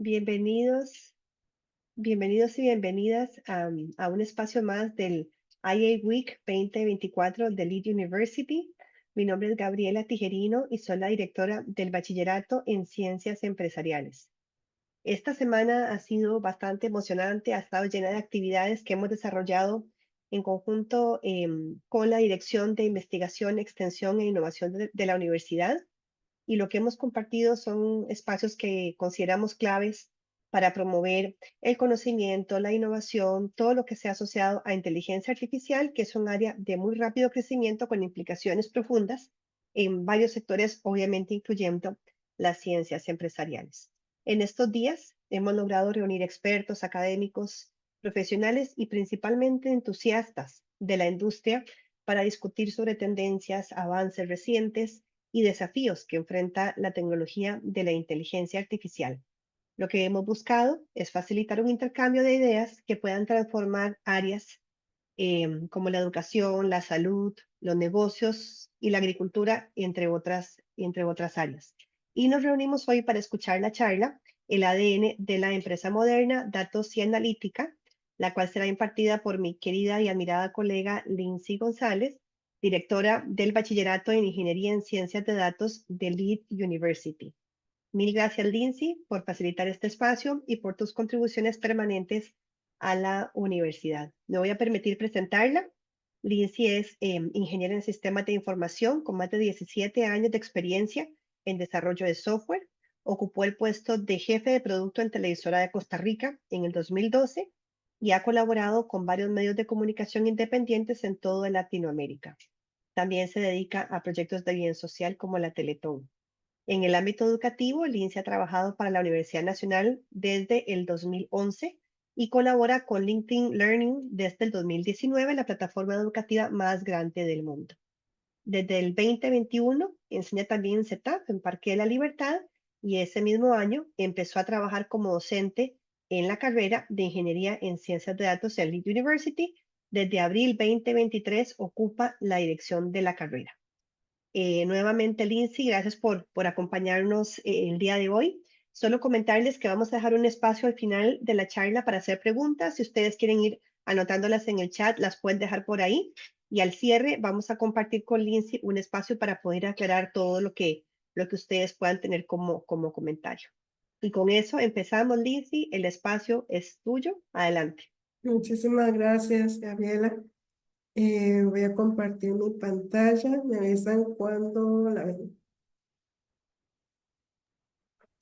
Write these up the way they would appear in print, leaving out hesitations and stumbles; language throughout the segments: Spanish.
Bienvenidos, bienvenidos y bienvenidas a un espacio más del IA Week 2024 de Lead University. Mi nombre es Gabriela Tijerino y soy la directora del Bachillerato en Ciencias Empresariales. Esta semana ha sido bastante emocionante, ha estado llena de actividades que hemos desarrollado en conjunto con la Dirección de Investigación, Extensión e Innovación de la Universidad, y lo que hemos compartido son espacios que consideramos claves para promover el conocimiento, la innovación, todo lo que sea asociado a inteligencia artificial, que es un área de muy rápido crecimiento con implicaciones profundas en varios sectores, obviamente incluyendo las ciencias empresariales. En estos días hemos logrado reunir expertos, académicos, profesionales y principalmente entusiastas de la industria para discutir sobre tendencias, avances recientes y desafíos que enfrenta la tecnología de la inteligencia artificial. Lo que hemos buscado es facilitar un intercambio de ideas que puedan transformar áreas como la educación, la salud, los negocios y la agricultura, entre otras áreas. Y nos reunimos hoy para escuchar la charla, el ADN de la empresa moderna, datos y analítica, la cual será impartida por mi querida y admirada colega Lindsay González, directora del Bachillerato en Ingeniería en Ciencias de Datos de Lead University. Mil gracias, Lindsay, por facilitar este espacio y por tus contribuciones permanentes a la universidad. Me voy a permitir presentarla. Lindsay es ingeniera en sistemas de información con más de 17 años de experiencia en desarrollo de software. Ocupó el puesto de jefe de producto en Televisora de Costa Rica en el 2012 y ha colaborado con varios medios de comunicación independientes en toda Latinoamérica. También se dedica a proyectos de bien social como la Teletón. En el ámbito educativo, Lindsay ha trabajado para la Universidad Nacional desde el 2011 y colabora con LinkedIn Learning desde el 2019, la plataforma educativa más grande del mundo. Desde el 2021 enseña también en CETAP, en Parque de la Libertad, y ese mismo año empezó a trabajar como docente en la carrera de Ingeniería en Ciencias de Datos en Lead University. Desde abril 2023 ocupa la dirección de la carrera. Nuevamente, Lindsay, gracias por acompañarnos el día de hoy. Solo comentarles que vamos a dejar un espacio al final de la charla para hacer preguntas. Si ustedes quieren ir anotándolas en el chat, las pueden dejar por ahí. Y al cierre vamos a compartir con Lindsay un espacio para poder aclarar todo lo que ustedes puedan tener como comentario. Y con eso empezamos, Lindsay. El espacio es tuyo. Adelante. Muchísimas gracias, Gabriela. Voy a compartir mi pantalla. Me avisan cuando la ven.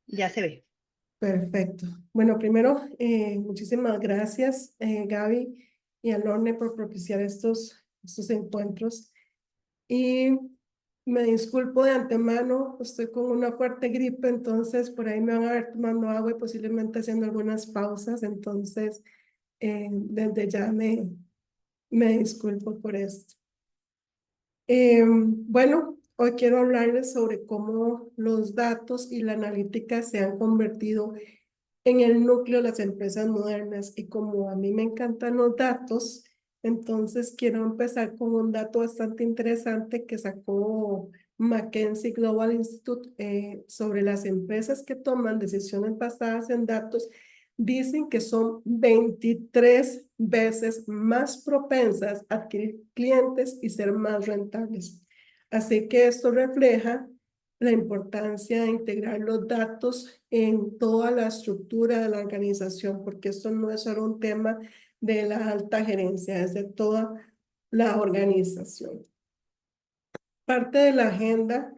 Ya se ve. Perfecto. Bueno, primero, muchísimas gracias, Gaby y a Lorne por propiciar estos encuentros. Y me disculpo de antemano, estoy con una fuerte gripe, entonces por ahí me van a ver tomando agua y posiblemente haciendo algunas pausas. Entonces, desde ya me disculpo por esto. Bueno, hoy quiero hablarles sobre cómo los datos y la analítica se han convertido en el núcleo de las empresas modernas. Y como a mí me encantan los datos, entonces quiero empezar con un dato bastante interesante que sacó McKinsey Global Institute sobre las empresas que toman decisiones basadas en datos. Dicen que son 23 veces más propensas a adquirir clientes y ser más rentables. Así que esto refleja la importancia de integrar los datos en toda la estructura de la organización, porque esto no es solo un tema de la alta gerencia, es de toda la organización. Parte de la agenda,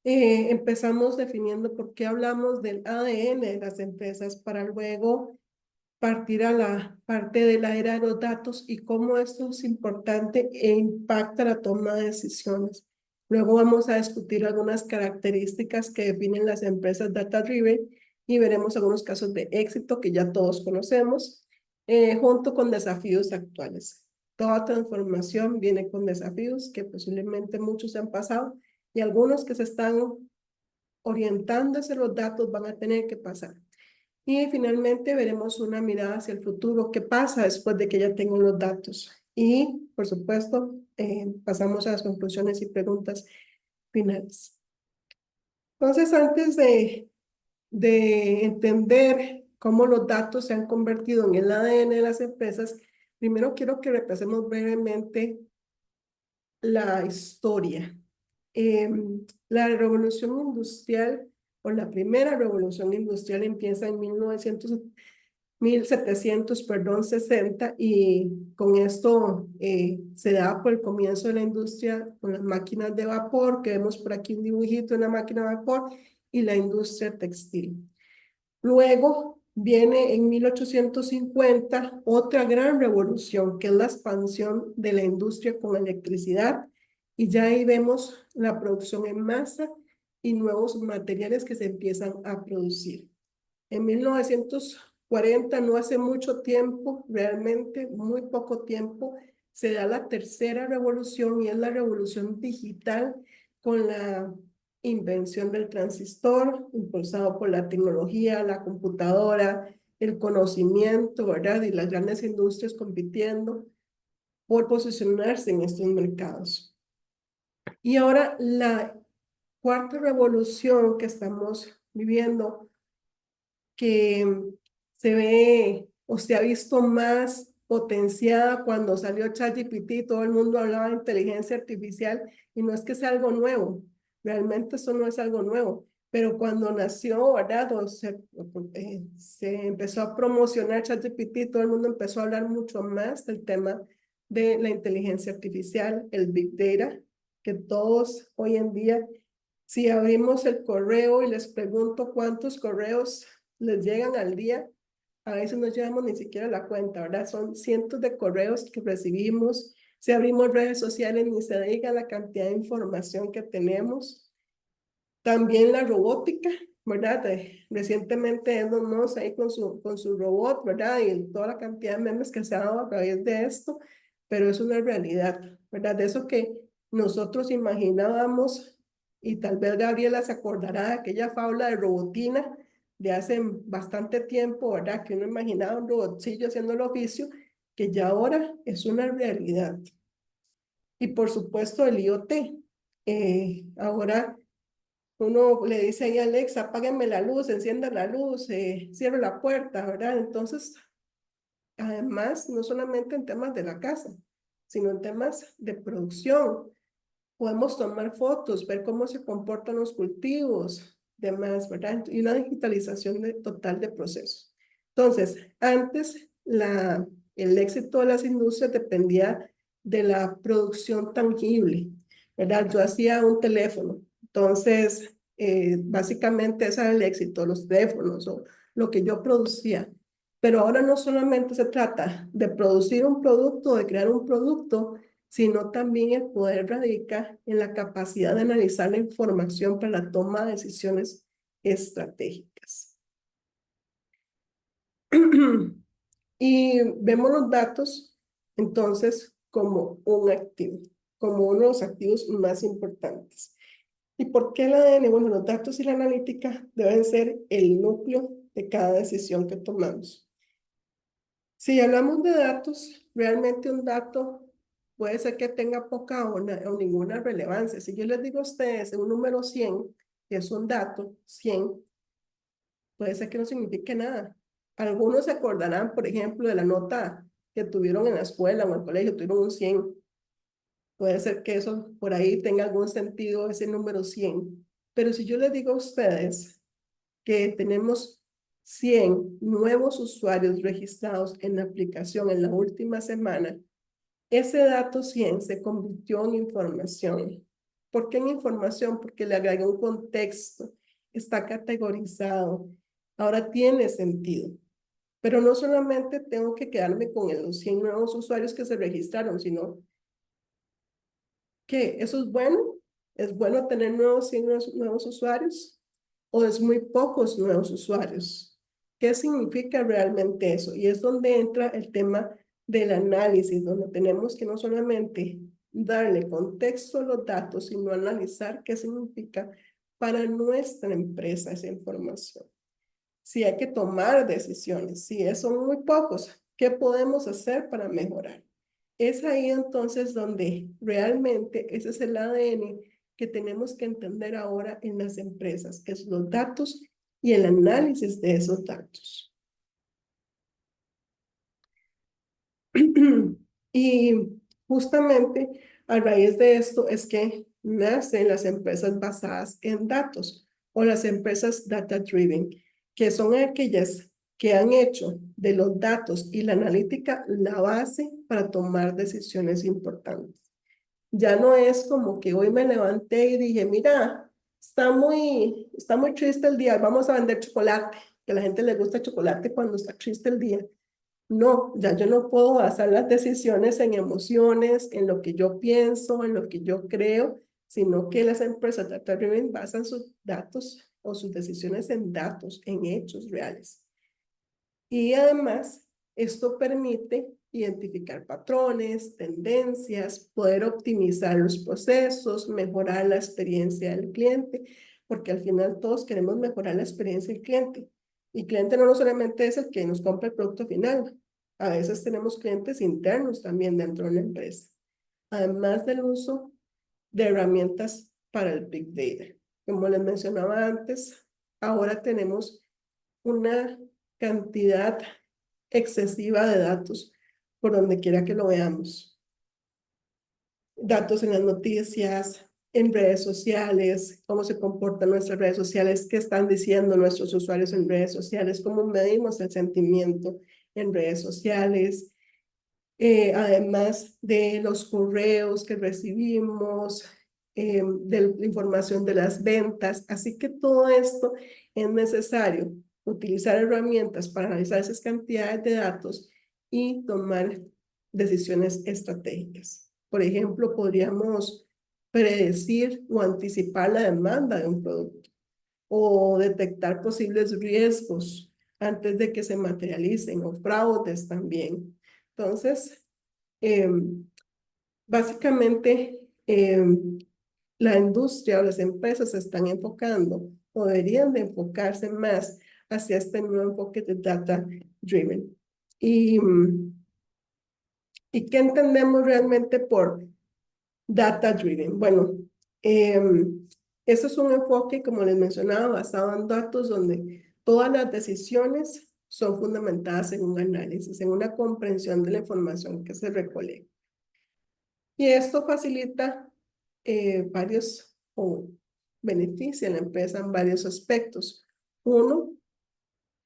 empezamos definiendo por qué hablamos del ADN de las empresas para luego partir a la parte de la era de los datos y cómo esto es importante e impacta la toma de decisiones. Luego vamos a discutir algunas características que definen las empresas data-driven y veremos algunos casos de éxito que ya todos conocemos, junto con desafíos actuales. Toda transformación viene con desafíos que posiblemente muchos han pasado y algunos que se están orientando hacia los datos van a tener que pasar. Y finalmente veremos una mirada hacia el futuro, qué pasa después de que ya tengo los datos. Y, por supuesto, pasamos a las conclusiones y preguntas finales. Entonces, antes de entender cómo los datos se han convertido en el ADN de las empresas, primero quiero que repasemos brevemente la historia. La revolución industrial, o la primera revolución industrial, empieza en 1760, y con esto se da por el comienzo de la industria con las máquinas de vapor, que vemos por aquí un dibujito de una máquina de vapor, y la industria textil. Luego viene en 1850 otra gran revolución, que es la expansión de la industria con electricidad, y ya ahí vemos la producción en masa y nuevos materiales que se empiezan a producir. En 1940, no hace mucho tiempo, realmente muy poco tiempo, se da la tercera revolución, y es la revolución digital, con la invención del transistor, impulsado por la tecnología, la computadora, el conocimiento, ¿verdad? Y las grandes industrias compitiendo por posicionarse en estos mercados. Y ahora la cuarta revolución que estamos viviendo, que se ve o se ha visto más potenciada cuando salió ChatGPT. Todo el mundo hablaba de inteligencia artificial, y no es que sea algo nuevo, realmente eso no es algo nuevo, pero cuando nació, ¿verdad? Se empezó a promocionar ChatGPT, todo el mundo empezó a hablar mucho más del tema de la inteligencia artificial, el Big Data, que todos hoy en día, si abrimos el correo y les pregunto cuántos correos les llegan al día, a veces no llevamos ni siquiera la cuenta, ¿verdad? Son cientos de correos que recibimos. Si abrimos redes sociales, ni se diga la cantidad de información que tenemos. También la robótica, ¿verdad? Recientemente Elon Musk ahí con su robot, ¿verdad? Y toda la cantidad de memes que se ha dado a través de esto, pero es una realidad, ¿verdad? De eso que nosotros imaginábamos, y tal vez Gabriela se acordará de aquella fábula de Robotina de hace bastante tiempo, ¿verdad? Que uno imaginaba un robotcillo haciendo el oficio, que ya ahora es una realidad. Y por supuesto el IoT. Ahora uno le dice ahí a Alexa, apáguenme la luz, encienda la luz, cierre la puerta, ¿verdad? Entonces, además, no solamente en temas de la casa, sino en temas de producción. Podemos tomar fotos, ver cómo se comportan los cultivos, demás, ¿verdad? Y una digitalización total de procesos. Entonces, antes el éxito de las industrias dependía de la producción tangible, ¿verdad? Yo hacía un teléfono, entonces, básicamente ese era el éxito, los teléfonos o lo que yo producía. Pero ahora no solamente se trata de producir un producto, de crear un producto, sino también el poder radica en la capacidad de analizar la información para la toma de decisiones estratégicas. Y vemos los datos, entonces, como un activo, como uno de los activos más importantes. ¿Y por qué el ADN? Bueno, los datos y la analítica deben ser el núcleo de cada decisión que tomamos. Si hablamos de datos, realmente un dato puede ser que tenga poca o ninguna relevancia. Si yo les digo a ustedes un número 100, que es un dato, 100, puede ser que no signifique nada. Algunos se acordarán, por ejemplo, de la nota que tuvieron en la escuela o en el colegio, tuvieron un 100. Puede ser que eso por ahí tenga algún sentido, ese número 100. Pero si yo les digo a ustedes que tenemos 100 nuevos usuarios registrados en la aplicación en la última semana, ese dato 100 se convirtió en información. ¿Por qué en información? Porque le agregué un contexto, está categorizado, ahora tiene sentido. Pero no solamente tengo que quedarme con los 100 nuevos usuarios que se registraron, sino que eso es bueno tener 100 nuevos usuarios, o es muy pocos nuevos usuarios. ¿Qué significa realmente eso? Y es donde entra el tema del análisis, donde tenemos que no solamente darle contexto a los datos, sino analizar qué significa para nuestra empresa esa información. Si hay que tomar decisiones, si son muy pocos, ¿qué podemos hacer para mejorar? Es ahí entonces donde realmente ese es el ADN que tenemos que entender ahora en las empresas, es los datos y el análisis de esos datos. Y justamente a raíz de esto es que nacen las empresas basadas en datos o las empresas data-driven, que son aquellas que han hecho de los datos y la analítica la base para tomar decisiones importantes. Ya no es como que hoy me levanté y dije, mira, está muy triste el día, vamos a vender chocolate, que a la gente le gusta chocolate cuando está triste el día. No, ya yo no puedo basar las decisiones en emociones, en lo que yo pienso, en lo que yo creo, sino que las empresas data-driven basan sus datos o sus decisiones en datos, en hechos reales. Y además, esto permite identificar patrones, tendencias, poder optimizar los procesos, mejorar la experiencia del cliente, porque al final todos queremos mejorar la experiencia del cliente. Y cliente no solamente es el que nos compra el producto final, a veces tenemos clientes internos también dentro de la empresa, además del uso de herramientas para el Big Data. Como les mencionaba antes, ahora tenemos una cantidad excesiva de datos por donde quiera que lo veamos. Datos en las noticias, en redes sociales, cómo se comportan nuestras redes sociales, qué están diciendo nuestros usuarios en redes sociales, cómo medimos el sentimiento en redes sociales, además de los correos que recibimos, de la información de las ventas. Así que todo esto es necesario utilizar herramientas para analizar esas cantidades de datos y tomar decisiones estratégicas. Por ejemplo, podríamos predecir o anticipar la demanda de un producto o detectar posibles riesgos antes de que se materialicen o fraudes también. Entonces, básicamente, la industria o las empresas se están enfocando o deberían de enfocarse más hacia este nuevo enfoque de data driven. ¿Y qué entendemos realmente por data driven? Bueno, eso es un enfoque, como les mencionaba, basado en datos donde todas las decisiones son fundamentadas en un análisis, en una comprensión de la información que se recolecta. Y esto facilita varios o beneficia a la empresa en varios aspectos. Uno,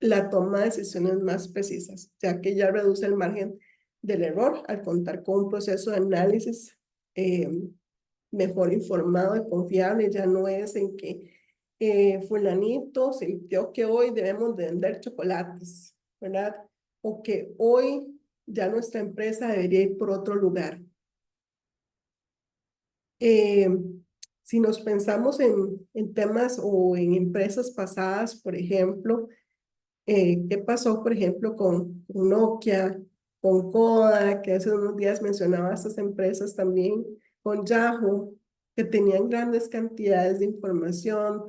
la toma de decisiones más precisas, ya que ya reduce el margen del error al contar con un proceso de análisis mejor informado y confiable. Ya no es en que fulanito sintió que hoy debemos de vender chocolates, ¿verdad? O que hoy ya nuestra empresa debería ir por otro lugar. Si nos pensamos en temas o en empresas pasadas, por ejemplo, ¿qué pasó, por ejemplo, con Nokia, con Kodak, que hace unos días mencionaba estas empresas también, con Yahoo, que tenían grandes cantidades de información,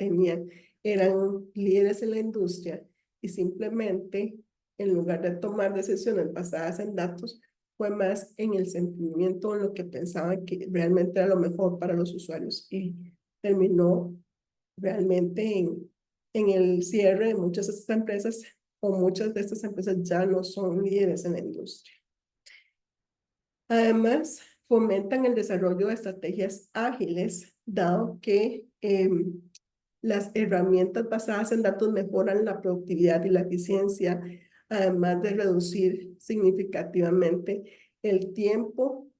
eran líderes en la industria y simplemente, en lugar de tomar decisiones basadas en datos, fue más en el sentimiento, en lo que pensaban que realmente era lo mejor para los usuarios y terminó realmente en el cierre de muchas de estas empresas o muchas de estas empresas ya no son líderes en la industria. Además, fomentan el desarrollo de estrategias ágiles, dado que las herramientas basadas en datos mejoran la productividad y la eficiencia, además de reducir significativamente el tiempo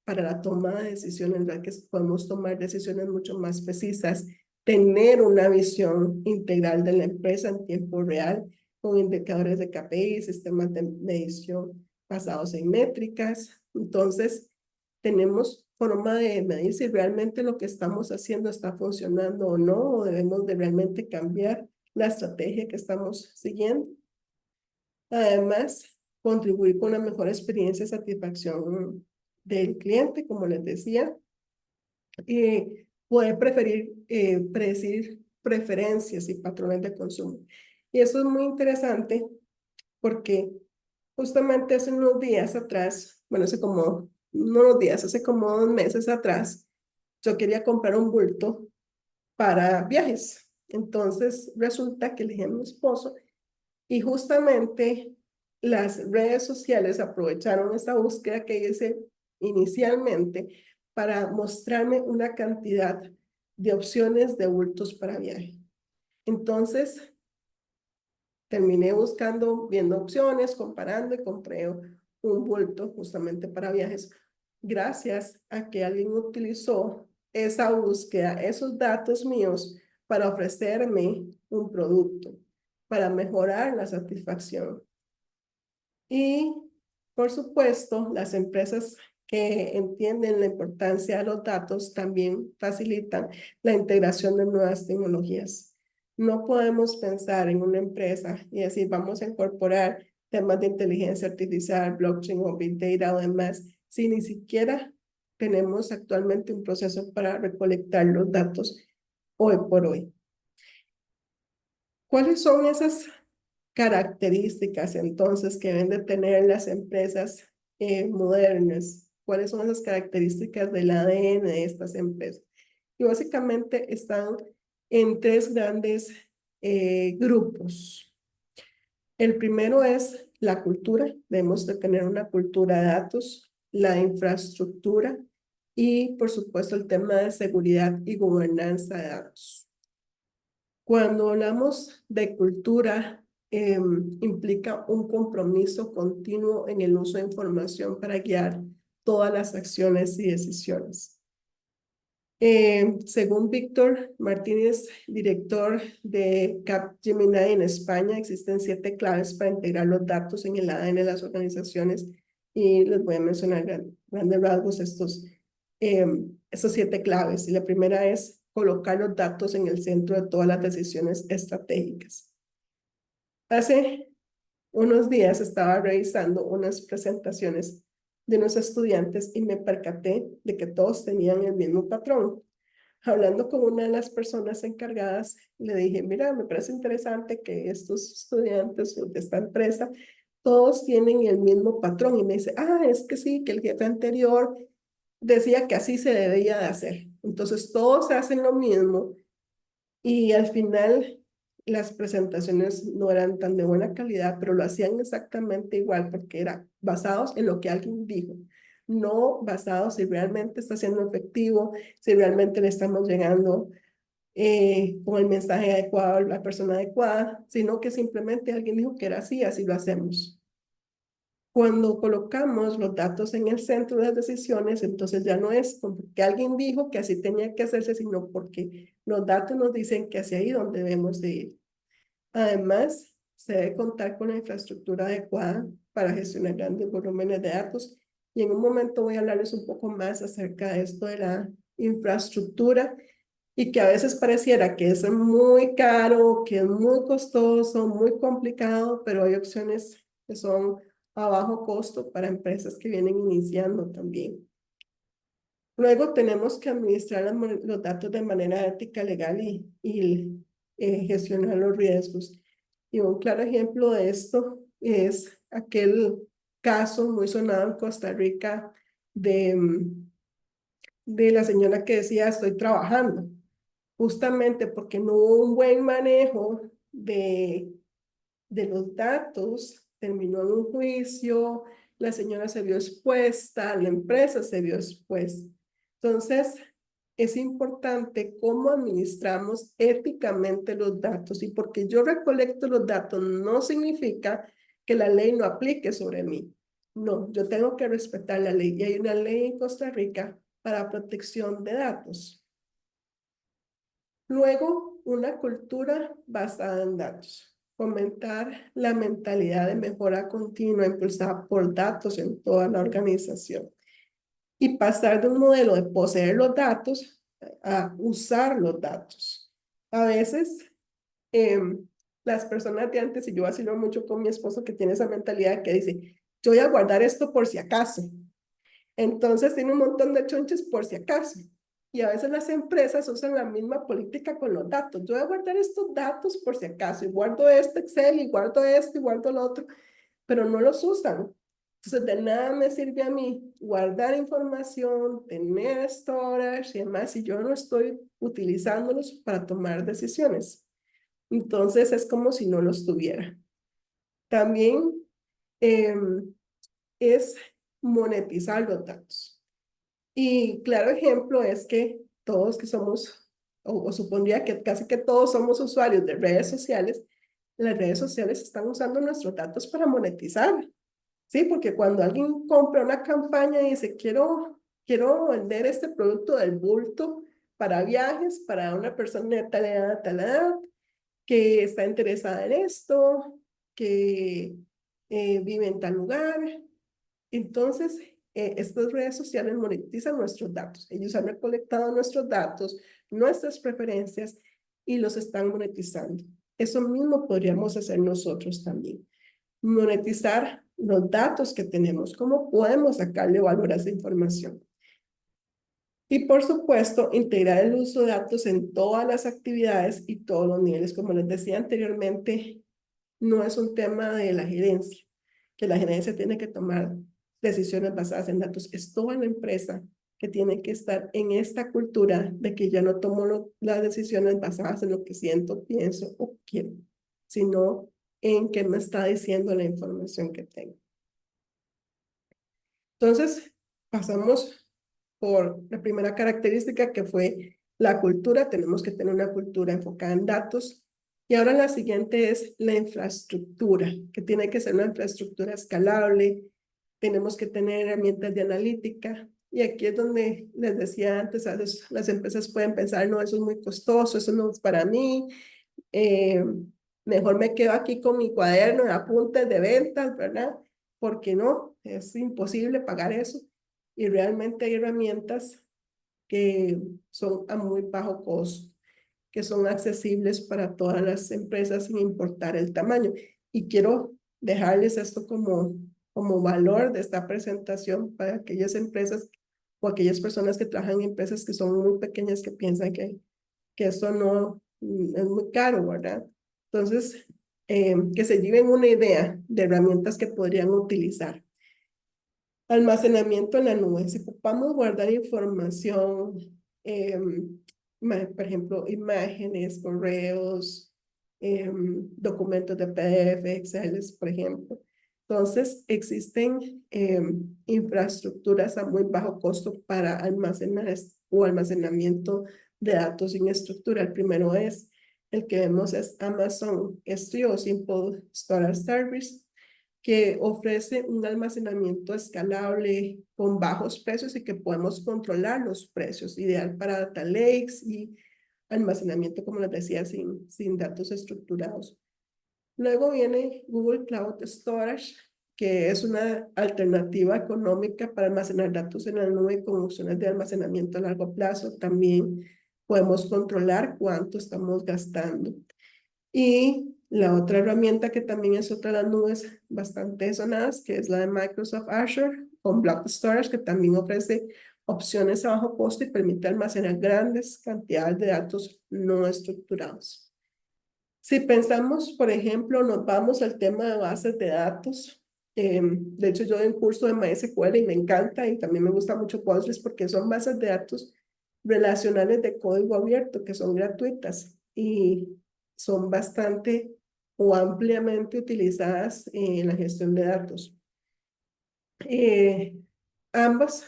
para la toma de decisiones, en la que podemos tomar decisiones mucho más precisas, tener una visión integral de la empresa en tiempo real, con indicadores de KPI, sistemas de medición basados en métricas. Entonces, tenemos forma de medir si realmente lo que estamos haciendo está funcionando o no, o debemos de realmente cambiar la estrategia que estamos siguiendo. Además, contribuir con una mejor experiencia y satisfacción del cliente, como les decía, poder predecir preferencias y patrones de consumo. Y eso es muy interesante porque justamente hace unos días atrás, bueno, hace como, no unos días, hace como 2 meses atrás, yo quería comprar un bulto para viajes. Entonces resulta que le dije a mi esposo y justamente las redes sociales aprovecharon esta búsqueda que hice inicialmente para mostrarme una cantidad de opciones de bultos para viaje. Entonces, terminé buscando, viendo opciones, comparando y compré un bulto justamente para viajes, gracias a que alguien utilizó esa búsqueda, esos datos míos para ofrecerme un producto, para mejorar la satisfacción. Y, por supuesto, las empresas que entienden la importancia de los datos también facilitan la integración de nuevas tecnologías. No podemos pensar en una empresa y decir, vamos a incorporar temas de inteligencia artificial, blockchain o big data o demás, si ni siquiera tenemos actualmente un proceso para recolectar los datos hoy por hoy. ¿Cuáles son esas características entonces que deben de tener las empresas modernas? ¿Cuáles son esas características del ADN de estas empresas? Y básicamente están en tres grandes grupos. El primero es la cultura. Debemos de tener una cultura de datos, la infraestructura y, por supuesto, el tema de seguridad y gobernanza de datos. Cuando hablamos de cultura, implica un compromiso continuo en el uso de información para guiar todas las acciones y decisiones. Según Víctor Martínez, director de Capgemini en España, existen 7 claves para integrar los datos en el ADN de las organizaciones y les voy a mencionar grandes rasgos estos 7 claves. Y la primera es colocar los datos en el centro de todas las decisiones estratégicas. Hace unos días estaba revisando unas presentaciones de unos estudiantes y me percaté de que todos tenían el mismo patrón. Hablando con una de las personas encargadas, le dije, mira, me parece interesante que estos estudiantes de esta empresa, todos tienen el mismo patrón. Y me dice, es que sí, que el jefe anterior decía que así se debía de hacer. Entonces todos hacen lo mismo y al final las presentaciones no eran tan de buena calidad, pero lo hacían exactamente igual porque eran basados en lo que alguien dijo, no basados si realmente está siendo efectivo, si realmente le estamos llegando con el mensaje adecuado a la persona adecuada, sino que simplemente alguien dijo que era así, así lo hacemos. Cuando colocamos los datos en el centro de las decisiones, entonces ya no es porque alguien dijo que así tenía que hacerse, sino porque los datos nos dicen que hacia ahí donde debemos de ir. Además, se debe contar con la infraestructura adecuada para gestionar grandes volúmenes de datos. Y en un momento voy a hablarles un poco más acerca de esto de la infraestructura y que a veces pareciera que es muy caro, que es muy costoso, muy complicado, pero hay opciones que son a bajo costo para empresas que vienen iniciando también. Luego tenemos que administrar los datos de manera ética, legal y gestionar los riesgos. Y un claro ejemplo de esto es aquel caso muy sonado en Costa Rica de la señora que decía estoy trabajando, justamente porque no hubo un buen manejo de los datos, terminó en un juicio, la señora se vio expuesta, la empresa se vio expuesta. Entonces, es importante cómo administramos éticamente los datos y porque yo recolecto los datos no significa que la ley no aplique sobre mí. No, yo tengo que respetar la ley y hay una ley en Costa Rica para protección de datos. Luego, una cultura basada en datos. Fomentar la mentalidad de mejora continua impulsada por datos en toda la organización. Y pasar de un modelo de poseer los datos a usar los datos. A veces, las personas de antes, y yo vacilo mucho con mi esposo que tiene esa mentalidad que dice, yo voy a guardar esto por si acaso. Entonces tiene un montón de chonches por si acaso. Y a veces las empresas usan la misma política con los datos. Yo voy a guardar estos datos por si acaso y guardo este Excel y guardo este y guardo el otro, pero no los usan. Entonces de nada me sirve a mí guardar información, tener storage y demás si yo no estoy utilizándolos para tomar decisiones. Entonces es como si no los tuviera. También es monetizar los datos. Y claro ejemplo es que todos que somos, o supondría que casi que todos somos usuarios de redes sociales, las redes sociales están usando nuestros datos para monetizar, ¿sí? Porque cuando alguien compra una campaña y dice, quiero vender este producto del bulto para viajes, para una persona de tal edad, que está interesada en esto, que vive en tal lugar. Entonces, estas redes sociales monetizan nuestros datos. Ellos han recolectado nuestros datos, nuestras preferencias y los están monetizando. Eso mismo podríamos hacer nosotros también. Monetizar los datos que tenemos, cómo podemos sacarle valor a esa información. Y por supuesto, integrar el uso de datos en todas las actividades y todos los niveles. Como les decía anteriormente, no es un tema de la gerencia, que la gerencia tiene que tomar decisiones basadas en datos. Es toda la empresa que tiene que estar en esta cultura de que ya no tomo las decisiones basadas en lo que siento, pienso o quiero, sino en qué me está diciendo la información que tengo. Entonces, pasamos por la primera característica que fue la cultura. Tenemos que tener una cultura enfocada en datos. Y ahora la siguiente es la infraestructura, que tiene que ser una infraestructura escalable. Tenemos que tener herramientas de analítica. Y aquí es donde les decía antes, a las empresas pueden pensar, no, eso es muy costoso, eso no es para mí. eh, Mejor me quedo aquí con mi cuaderno de apuntes de ventas, ¿verdad? Porque no, es imposible pagar eso. Y realmente hay herramientas que son a muy bajo costo, que son accesibles para todas las empresas sin importar el tamaño. Y quiero dejarles esto como valor de esta presentación para aquellas empresas o aquellas personas que trabajan en empresas que son muy pequeñas que piensan que esto no es muy caro, ¿verdad? Entonces, que se lleven una idea de herramientas que podrían utilizar. Almacenamiento en la nube. Si ocupamos guardar información, por ejemplo, imágenes, correos, documentos de PDF, Excel, por ejemplo. Entonces, existen infraestructuras a muy bajo costo para almacenar o almacenamiento de datos sin estructura. El primero es el que vemos es Amazon S3 o Simple Storage Service, que ofrece un almacenamiento escalable con bajos precios y que podemos controlar los precios, ideal para data lakes y almacenamiento, como les decía, sin datos estructurados. Luego viene Google Cloud Storage, que es una alternativa económica para almacenar datos en la nube con opciones de almacenamiento a largo plazo. También podemos controlar cuánto estamos gastando. Y la otra herramienta que también es otra de las nubes bastante sonadas, que es la de Microsoft Azure con Blob Storage, que también ofrece opciones a bajo costo y permite almacenar grandes cantidades de datos no estructurados. Si pensamos, por ejemplo, nos vamos al tema de bases de datos. De hecho, yo doy un curso de MySQL y me encanta, y también me gusta mucho Postgres porque son bases de datos relacionales de código abierto que son gratuitas y son bastante o ampliamente utilizadas en la gestión de datos. Ambas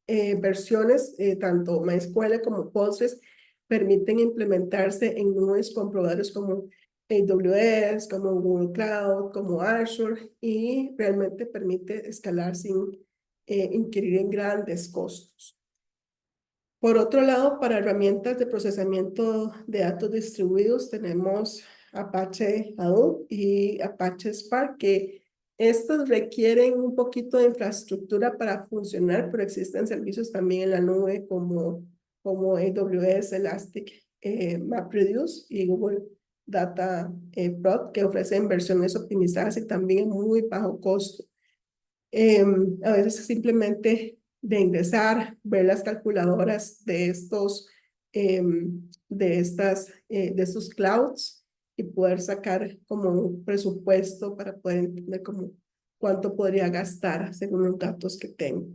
versiones, tanto MySQL como Postgres, permiten implementarse en nubes con proveedores como AWS, como Google Cloud, como Azure, y realmente permite escalar sin incurrir en grandes costos. Por otro lado, para herramientas de procesamiento de datos distribuidos, tenemos Apache Hadoop y Apache Spark, que estos requieren un poquito de infraestructura para funcionar, pero existen servicios también en la nube como AWS, Elastic, MapReduce y Google Data Prod, que ofrecen versiones optimizadas y también en muy bajo costo. A veces simplemente de ingresar, ver las calculadoras de de estos clouds y poder sacar como un presupuesto para poder entender como cuánto podría gastar según los datos que tengo.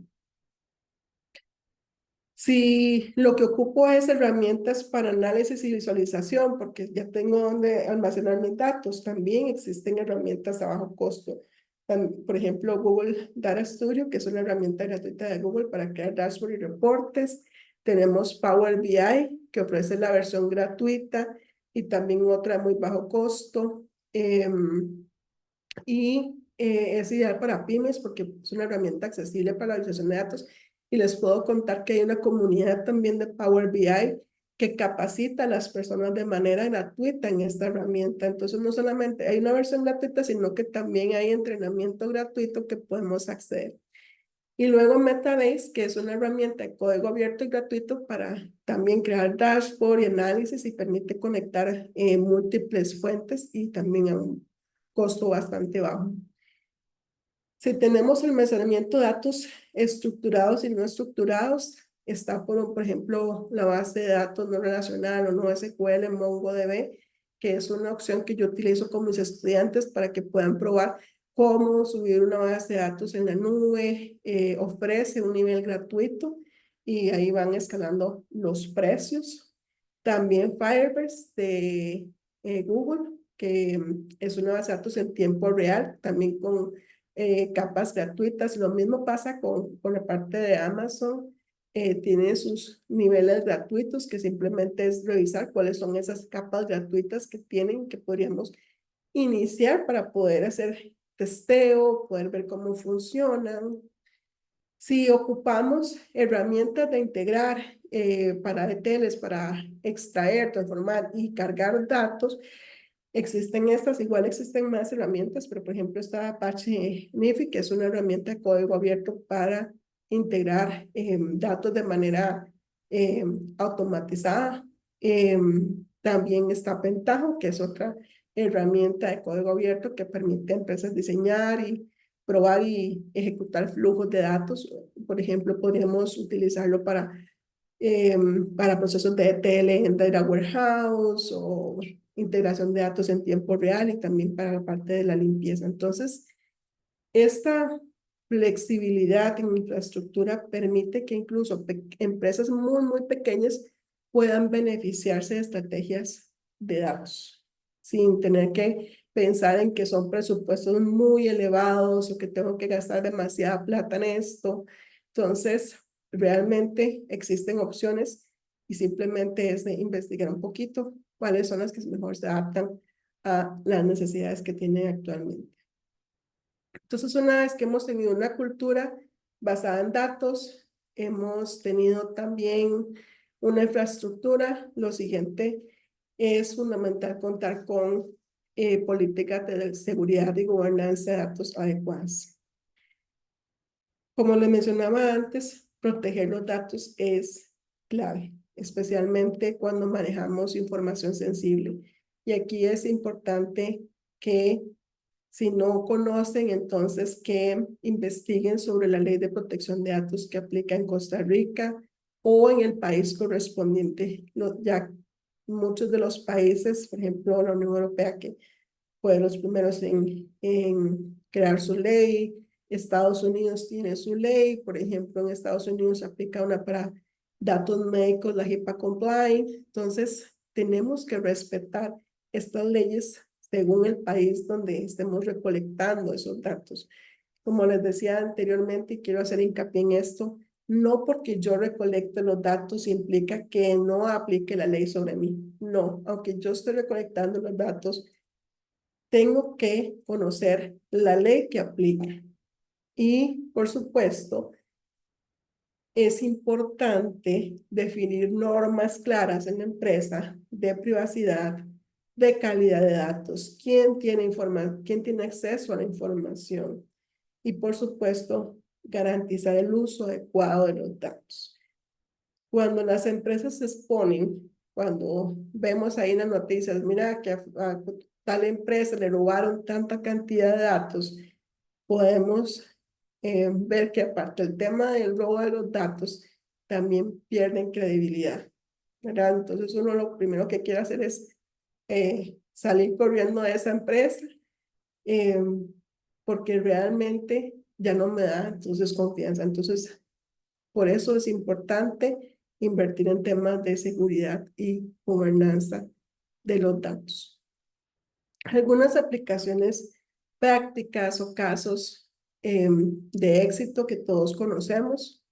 Si lo que ocupo es herramientas para análisis y visualización, porque ya tengo donde almacenar mis datos, también existen herramientas a bajo costo Por ejemplo, Google Data Studio, que es una herramienta gratuita de Google para crear dashboards y reportes. Tenemos Power BI, que ofrece la versión gratuita y también otra a muy bajo costo. Es ideal para pymes porque es una herramienta accesible para la visualización de datos. Y les puedo contar que hay una comunidad también de Power BI que capacita a las personas de manera gratuita en esta herramienta. Entonces, no solamente hay una versión gratuita, sino que también hay entrenamiento gratuito que podemos acceder. Y luego Metabase, que es una herramienta de código abierto y gratuito para también crear dashboard y análisis y permite conectar múltiples fuentes y también a un costo bastante bajo. Si tenemos almacenamiento de datos estructurados y no estructurados, está por ejemplo, la base de datos no relacional o no SQL, MongoDB, que es una opción que yo utilizo con mis estudiantes para que puedan probar cómo subir una base de datos en la nube. Ofrece un nivel gratuito y ahí van escalando los precios. También Firebase de Google, que es una base de datos en tiempo real, también con capas gratuitas. Lo mismo pasa con la parte de Amazon. Tiene sus niveles gratuitos que simplemente es revisar cuáles son esas capas gratuitas que tienen, que podríamos iniciar para poder hacer testeo, poder ver cómo funcionan. Si ocupamos herramientas de integrar para ETLs, para extraer, transformar y cargar datos, existen estas, igual existen más herramientas, pero por ejemplo está Apache Nifi, que es una herramienta de código abierto para integrar datos de manera automatizada. También está Pentaho, que es otra herramienta de código abierto que permite a empresas diseñar y probar y ejecutar flujos de datos. Por ejemplo, podríamos utilizarlo para procesos de ETL en Data Warehouse o integración de datos en tiempo real y también para la parte de la limpieza. Entonces, esta flexibilidad en infraestructura permite que incluso empresas muy pequeñas puedan beneficiarse de estrategias de datos sin tener que pensar en que son presupuestos muy elevados o que tengo que gastar demasiada plata en esto. Entonces, realmente existen opciones y simplemente es de investigar un poquito cuáles son las que mejor se adaptan a las necesidades que tienen actualmente. Entonces, una vez que hemos tenido una cultura basada en datos, hemos tenido también una infraestructura, lo siguiente es fundamental contar con políticas de seguridad y gobernanza de datos adecuadas. Como les mencionaba antes, proteger los datos es clave, especialmente cuando manejamos información sensible. Y aquí es importante que si no conocen, entonces que investiguen sobre la ley de protección de datos que aplica en Costa Rica o en el país correspondiente. Ya muchos de los países, por ejemplo, la Unión Europea, que fue los primeros en crear su ley. Estados Unidos tiene su ley. Por ejemplo, en Estados Unidos se aplica una para datos médicos, la HIPAA compliant. Entonces, tenemos que respetar estas leyes según el país donde estemos recolectando esos datos. Como les decía anteriormente, y quiero hacer hincapié en esto, no porque yo recolecte los datos implica que no aplique la ley sobre mí. No, aunque yo estoy recolectando los datos, tengo que conocer la ley que aplica. Y, por supuesto, es importante definir normas claras en la empresa de privacidad, de calidad de datos, quién tiene acceso a la información y, por supuesto, garantizar el uso adecuado de los datos. Cuando las empresas se exponen, cuando vemos ahí en las noticias, mira que a tal empresa le robaron tanta cantidad de datos, podemos ver que aparte del tema del robo de los datos, también pierden credibilidad, ¿verdad? Entonces uno lo primero que quiere hacer es salir corriendo de esa empresa eh, porque realmente ya no me da entonces confianza. Entonces, por eso es importante invertir en temas de seguridad y gobernanza de los datos. Algunas aplicaciones prácticas o casos de éxito que todos conocemos.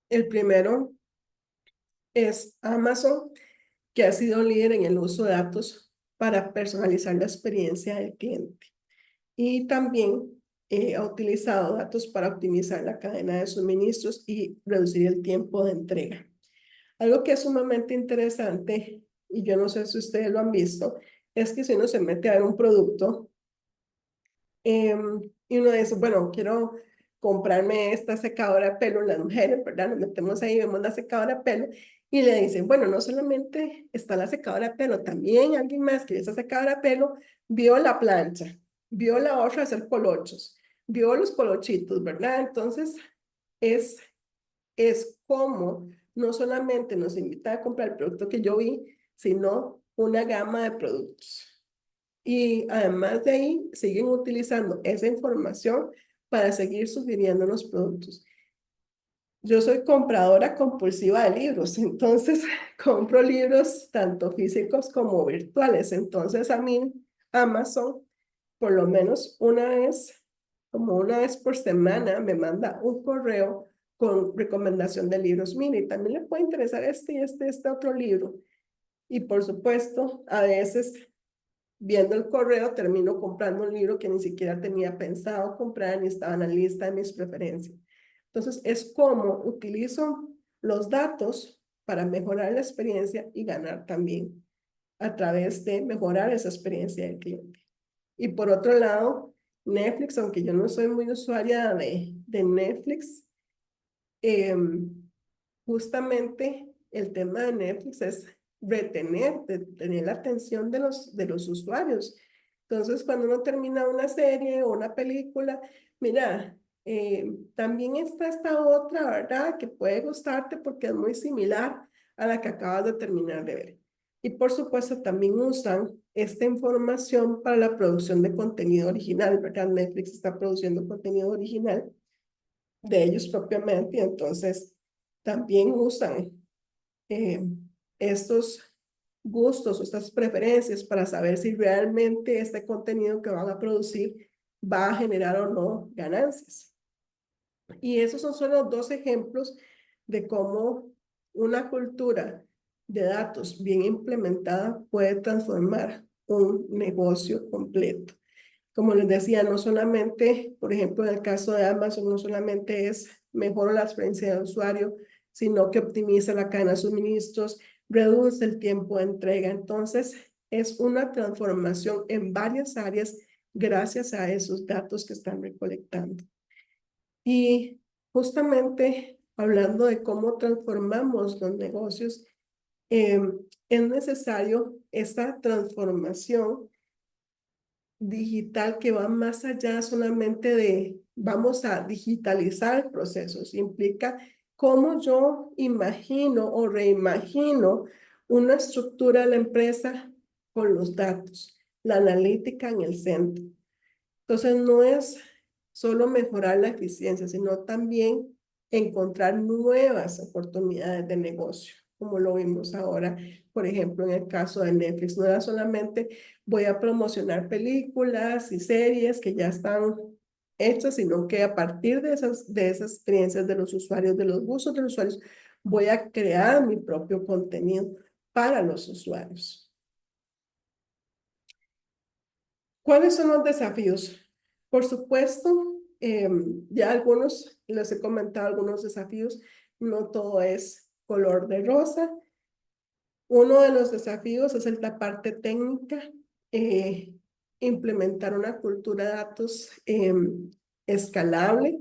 El primero es Amazon, que ha sido líder en el uso de datos para personalizar la experiencia del cliente. Y también ha utilizado datos para optimizar la cadena de suministros y reducir el tiempo de entrega. Algo que es sumamente interesante, y yo no sé si ustedes lo han visto, es que si uno se mete a ver un producto y uno dice, bueno, quiero comprarme esta secadora de pelo, las mujeres, ¿verdad? Nos metemos ahí, vemos la secadora de pelo y le dicen, bueno, no solamente está la secadora de pelo, también alguien más que esa secadora de pelo vio la plancha, vio la otra hacer colochos, vio los colochitos, ¿verdad? Entonces, es, es como no solamente nos invita a comprar el producto que yo vi, sino una gama de productos. Y además de ahí, siguen utilizando esa información para seguir sugiriendo los productos. Yo soy compradora compulsiva de libros, entonces compro libros tanto físicos como virtuales. Entonces a mí Amazon, por lo menos como una vez por semana, me manda un correo con recomendación de libros. Mire, también le puede interesar este otro libro. Y por supuesto, a veces viendo el correo termino comprando un libro que ni siquiera tenía pensado comprar ni estaba en la lista de mis preferencias. Entonces, es como utilizo los datos para mejorar la experiencia y ganar también a través de mejorar esa experiencia del cliente. Y por otro lado, Netflix, aunque yo no soy muy usuaria de Netflix, eh, justamente el tema de Netflix es tener la atención de los usuarios. Entonces, cuando uno termina una serie o una película, mira, también está esta otra, ¿verdad? Que puede gustarte porque es muy similar a la que acabas de terminar de ver. Y por supuesto, también usan esta información para la producción de contenido original, ¿verdad? Netflix está produciendo contenido original de ellos propiamente, y entonces también usan eh, estos gustos o estas preferencias para saber si realmente este contenido que van a producir va a generar o no ganancias. Y esos son solo dos ejemplos de cómo una cultura de datos bien implementada puede transformar un negocio completo. Como les decía, no solamente, por ejemplo, en el caso de Amazon, no solamente es mejor la experiencia del usuario, sino que optimiza la cadena de suministros, reduce el tiempo de entrega. Entonces, es una transformación en varias áreas gracias a esos datos que están recolectando. Y justamente hablando de cómo transformamos los negocios, es necesario esta transformación digital que va más allá solamente de vamos a digitalizar procesos, implica cómo yo imagino o reimagino una estructura de la empresa con los datos, la analítica en el centro. Entonces no es solo mejorar la eficiencia, sino también encontrar nuevas oportunidades de negocio, como lo vimos ahora, por ejemplo, en el caso de Netflix. No era solamente voy a promocionar películas y series que ya están hechas, sino que a partir de esas experiencias de los usuarios, de los gustos de los usuarios, voy a crear mi propio contenido para los usuarios. ¿Cuáles son los desafíos? Por supuesto, ya algunos, les he comentado algunos desafíos, no todo es color de rosa. Uno de los desafíos es la parte técnica, eh, implementar una cultura de datos escalable.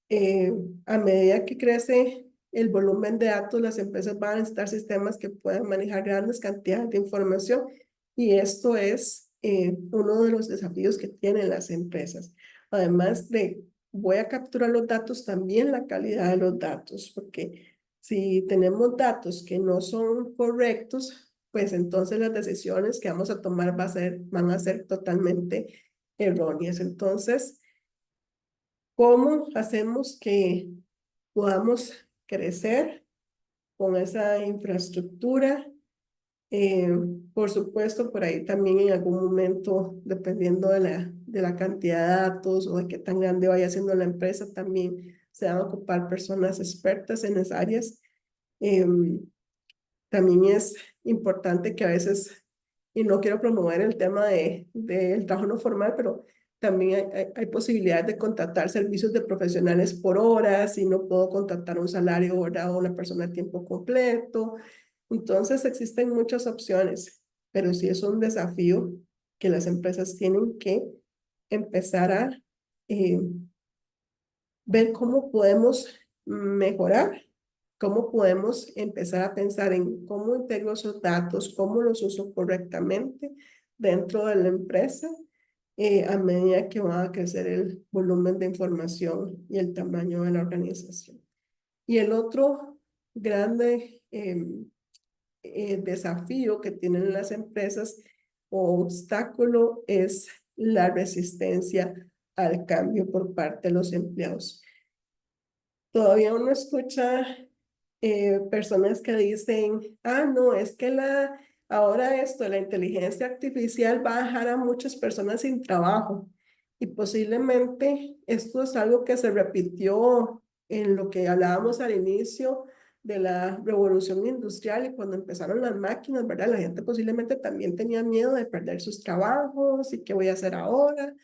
Eh, a medida que crece el volumen de datos, las empresas van a necesitar sistemas que puedan manejar grandes cantidades de información y esto es uno de los desafíos que tienen las empresas. Además de, voy a capturar los datos, también la calidad de los datos, porque si tenemos datos que no son correctos, pues entonces las decisiones que vamos a tomar van a ser totalmente erróneas. Entonces, ¿cómo hacemos que podamos crecer con esa infraestructura Eh, por supuesto, por ahí también en algún momento, dependiendo de la cantidad de datos o de qué tan grande vaya siendo la empresa, también se van a ocupar personas expertas en esas áreas. Em, También es importante que a veces, y no quiero promover el tema del trabajo no formal, pero también hay posibilidades de contratar servicios de profesionales por horas y no puedo contratar un salario hora o una persona a tiempo completo. Entonces existen muchas opciones, pero sí es un desafío que las empresas tienen que empezar a eh, ver cómo podemos mejorar, cómo podemos empezar a pensar en cómo integro esos datos, cómo los uso correctamente dentro de la empresa a medida que va a crecer el volumen de información y el tamaño de la organización. Y el otro grande desafío que tienen las empresas o obstáculo es la resistencia al cambio por parte de los empleados. Todavía uno escucha personas que dicen, ah, no, es que ahora esto, la inteligencia artificial va a dejar a muchas personas sin trabajo. Y posiblemente esto es algo que se repitió en lo que hablábamos al inicio de la revolución industrial y cuando empezaron las máquinas, ¿verdad? La gente posiblemente también tenía miedo de perder sus trabajos y qué voy a hacer ahora,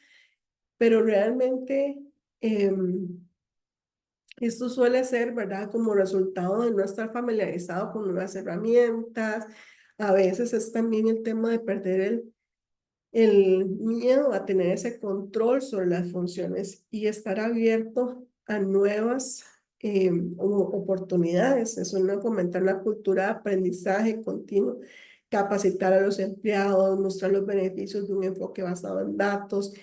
pero realmente esto suele ser, ¿verdad? Como resultado de no estar familiarizado con nuevas herramientas. A veces es también el tema de perder el miedo a tener ese control sobre las funciones y estar abierto a nuevas oportunidades. Eso no fomentar la cultura de aprendizaje continuo, capacitar a los empleados, mostrar los beneficios de un enfoque basado en datos.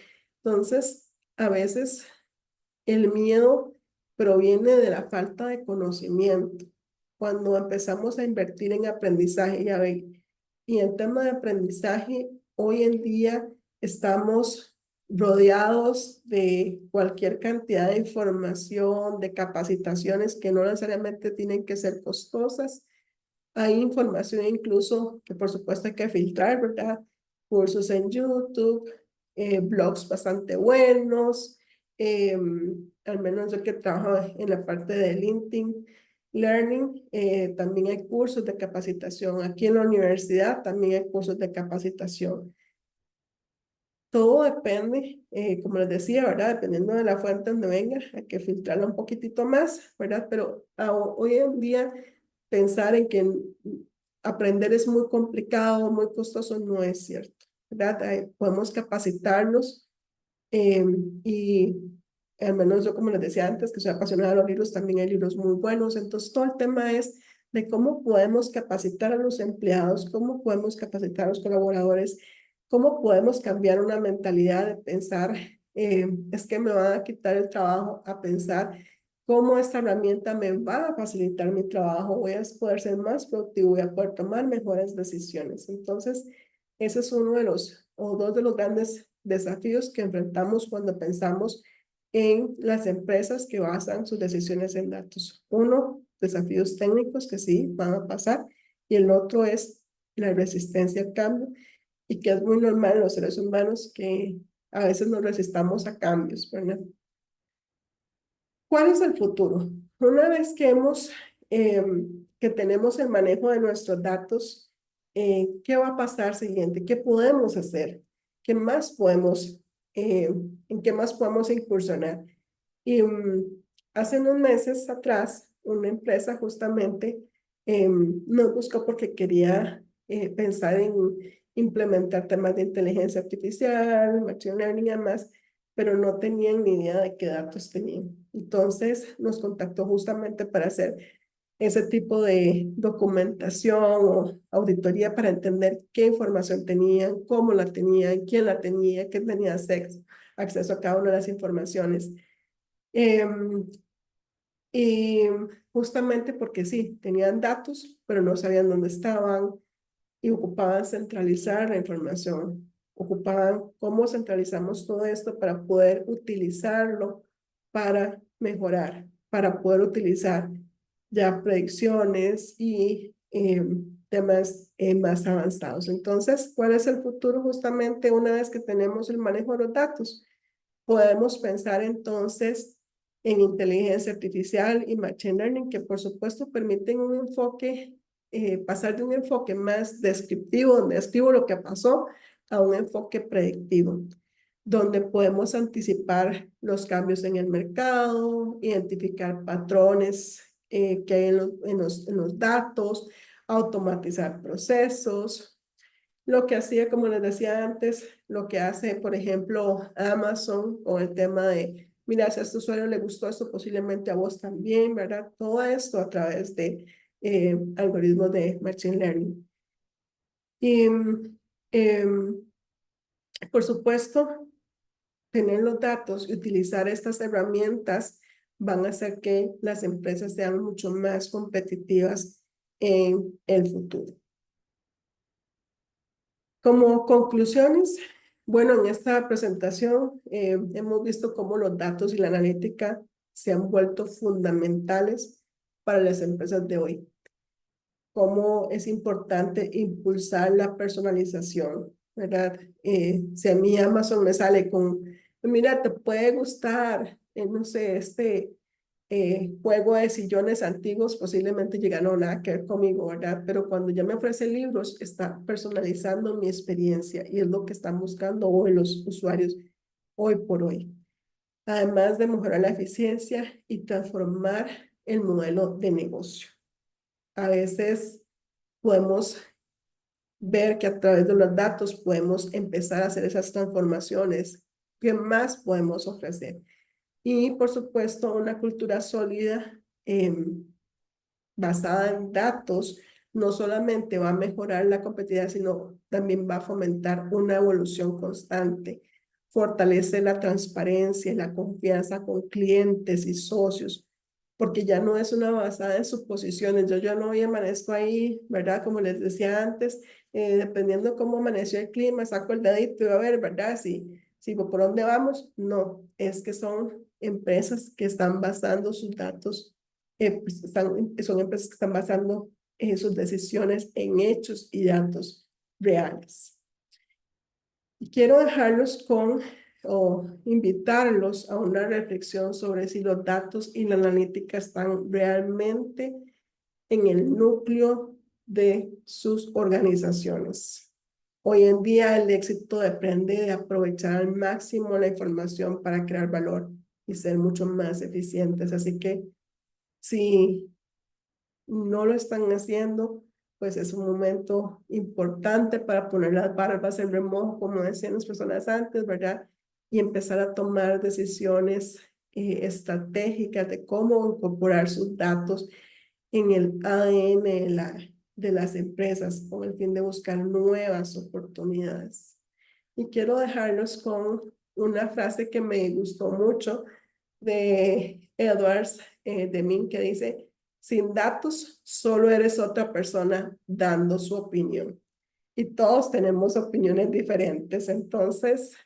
Entonces, a veces el miedo proviene de la falta de conocimiento. Cuando empezamos a invertir en aprendizaje, ya ven, y el tema de aprendizaje, hoy en día estamos rodeados de cualquier cantidad de información, de capacitaciones que no necesariamente tienen que ser costosas. Hay información incluso que por supuesto hay que filtrar, ¿verdad? Cursos en YouTube, blogs bastante buenos, al menos yo que trabajo en la parte de LinkedIn Learning, también hay cursos de capacitación. Aquí en la universidad también hay cursos de capacitación. Todo depende, como les decía, ¿verdad? Dependiendo de la fuente donde venga, hay que filtrarla un poquitito más, ¿verdad? Pero hoy en día pensar en que aprender es muy complicado, muy costoso, no es cierto, ¿verdad? Podemos capacitarnos y al menos yo, como les decía antes, que soy apasionada de los libros, también hay libros muy buenos. Entonces, todo el tema es de cómo podemos capacitar a los empleados, cómo podemos capacitar a los colaboradores, cómo podemos cambiar una mentalidad de pensar, es que me van a quitar el trabajo, a pensar cómo esta herramienta me va a facilitar mi trabajo, voy a poder ser más productivo, voy a poder tomar mejores decisiones. Entonces, ese es uno de los, o dos de los grandes desafíos que enfrentamos cuando pensamos en las empresas que basan sus decisiones en datos. Uno, desafíos técnicos que sí van a pasar, y el otro es la resistencia al cambio, y que es muy normal en los seres humanos que a veces nos resistamos a cambios, ¿verdad? ¿Cuál es el futuro? Una vez que que tenemos el manejo de nuestros datos, ¿qué va a pasar siguiente? ¿Qué podemos hacer? ¿Qué más podemos, en qué más podemos incursionar? Y hace unos meses atrás, una empresa justamente nos buscó porque quería pensar en implementar temas de inteligencia artificial, machine learning y demás, pero no tenían ni idea de qué datos tenían. Entonces nos contactó justamente para hacer ese tipo de documentación o auditoría para entender qué información tenían, cómo la tenían, quién la tenía, quién tenía acceso a cada una de las informaciones. Y justamente porque sí, tenían datos, pero no sabían dónde estaban y ocupaban centralizar la información. Ocupaban cómo centralizamos todo esto para poder utilizarlo para mejorar, para poder utilizar ya predicciones y temas más avanzados. Entonces, ¿cuál es el futuro justamente una vez que tenemos el manejo de los datos? Podemos pensar entonces en inteligencia artificial y machine learning, que por supuesto permiten un enfoque, pasar de un enfoque más descriptivo, donde escribo lo que pasó, a un enfoque predictivo, donde podemos anticipar los cambios en el mercado, identificar patrones que hay en los datos, automatizar procesos. Lo que hacía, como les decía antes, lo que hace, por ejemplo, Amazon con el tema de, mira, si a este usuario le gustó esto, posiblemente a vos también, ¿verdad? Todo esto a través de algoritmos de Machine Learning. Y, por supuesto, tener los datos y utilizar estas herramientas van a hacer que las empresas sean mucho más competitivas en el futuro. Como conclusiones, bueno, en esta presentación hemos visto cómo los datos y la analítica se han vuelto fundamentales para las empresas de hoy. Cómo es importante impulsar la personalización, ¿verdad? Si a mí Amazon me sale con, mira, te puede gustar, no sé, este juego de sillones antiguos, posiblemente llega no nada que ver conmigo, ¿verdad? Pero cuando ya me ofrece libros, está personalizando mi experiencia y es lo que están buscando hoy los usuarios, hoy por hoy. Además de mejorar la eficiencia y transformar el modelo de negocio. A veces podemos ver que a través de los datos podemos empezar a hacer esas transformaciones. ¿Qué más podemos ofrecer? Y, por supuesto, una cultura sólida basada en datos no solamente va a mejorar la competitividad, sino también va a fomentar una evolución constante, fortalece la transparencia y la confianza con clientes y socios, porque ya no es una basada en suposiciones. Yo no hoy amanezco ahí, ¿verdad? Como les decía antes, dependiendo cómo amaneció el clima, saco el dedito y a ver, ¿verdad? Si por dónde vamos, no, es que son empresas que están basando sus datos, pues son empresas que están basando sus decisiones en hechos y datos reales. Y quiero dejarlos con, o invitarlos a una reflexión sobre si los datos y la analítica están realmente en el núcleo de sus organizaciones. Hoy en día el éxito depende de aprovechar al máximo la información para crear valor y ser mucho más eficientes. Así que si no lo están haciendo, pues es un momento importante para poner las barbas en remojo, como decían las personas antes, ¿verdad? Y empezar a tomar decisiones estratégicas de cómo incorporar sus datos en el ADN de las empresas con el fin de buscar nuevas oportunidades. Y quiero dejarlos con una frase que me gustó mucho de Edward Deming, que dice, sin datos, solo eres otra persona dando su opinión. Y todos tenemos opiniones diferentes, entonces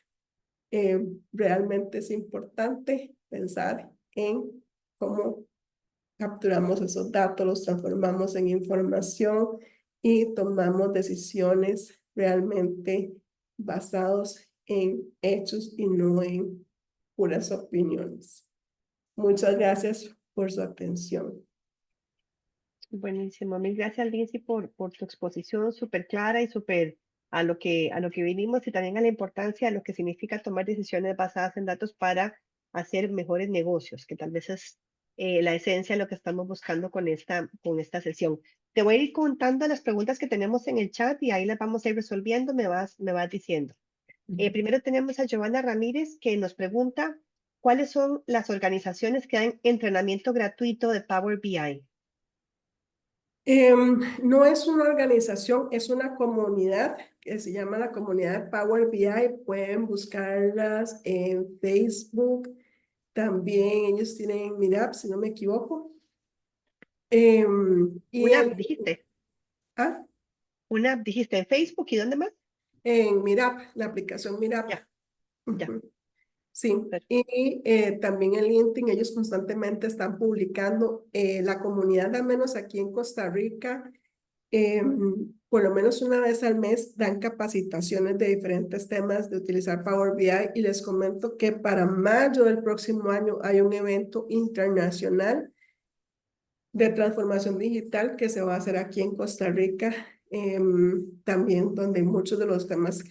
realmente es importante pensar en cómo capturamos esos datos, los transformamos en información y tomamos decisiones realmente basados en hechos y no en puras opiniones. Muchas gracias por su atención. Buenísimo. Mil gracias, Lindsay, por tu exposición súper clara y súper a lo que vinimos y también a la importancia de lo que significa tomar decisiones basadas en datos para hacer mejores negocios, que tal vez es la esencia de lo que estamos buscando con esta sesión. Te voy a ir contando las preguntas que tenemos en el chat y ahí las vamos a ir resolviendo, me vas diciendo. Primero tenemos a Giovanna Ramírez que nos pregunta, ¿cuáles son las organizaciones que dan entrenamiento gratuito de Power BI? No es una organización, es una comunidad que se llama la comunidad Power BI. Pueden buscarlas en Facebook. También ellos tienen Meetup, si no me equivoco. Y Una app, dijiste. ah, Una app, dijiste en Facebook y ¿dónde más? en Meetup, la aplicación Meetup. Ya, ya. Sí, y también en LinkedIn ellos constantemente están publicando la comunidad, al menos aquí en Costa Rica, por lo menos una vez al mes dan capacitaciones de diferentes temas de utilizar Power BI y les comento que para mayo del próximo año hay un evento internacional de transformación digital que se va a hacer aquí en Costa Rica, también donde muchos de los temas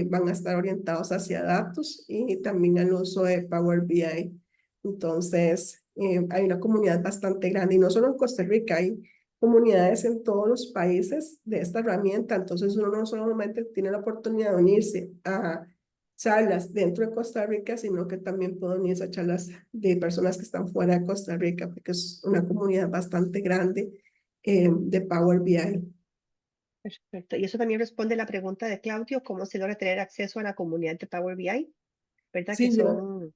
van a estar orientados hacia datos y también al uso de Power BI. Entonces, hay una comunidad bastante grande y no solo en Costa Rica, hay comunidades en todos los países de esta herramienta. Entonces, uno no solamente tiene la oportunidad de unirse a charlas dentro de Costa Rica, sino que también puedo unirse a charlas de personas que están fuera de Costa Rica, porque es una comunidad bastante grande de Power BI. Perfecto. Y eso también responde la pregunta de Claudio, ¿cómo se logra tener acceso a la comunidad de Power BI? ¿Verdad? Que Sí, yo.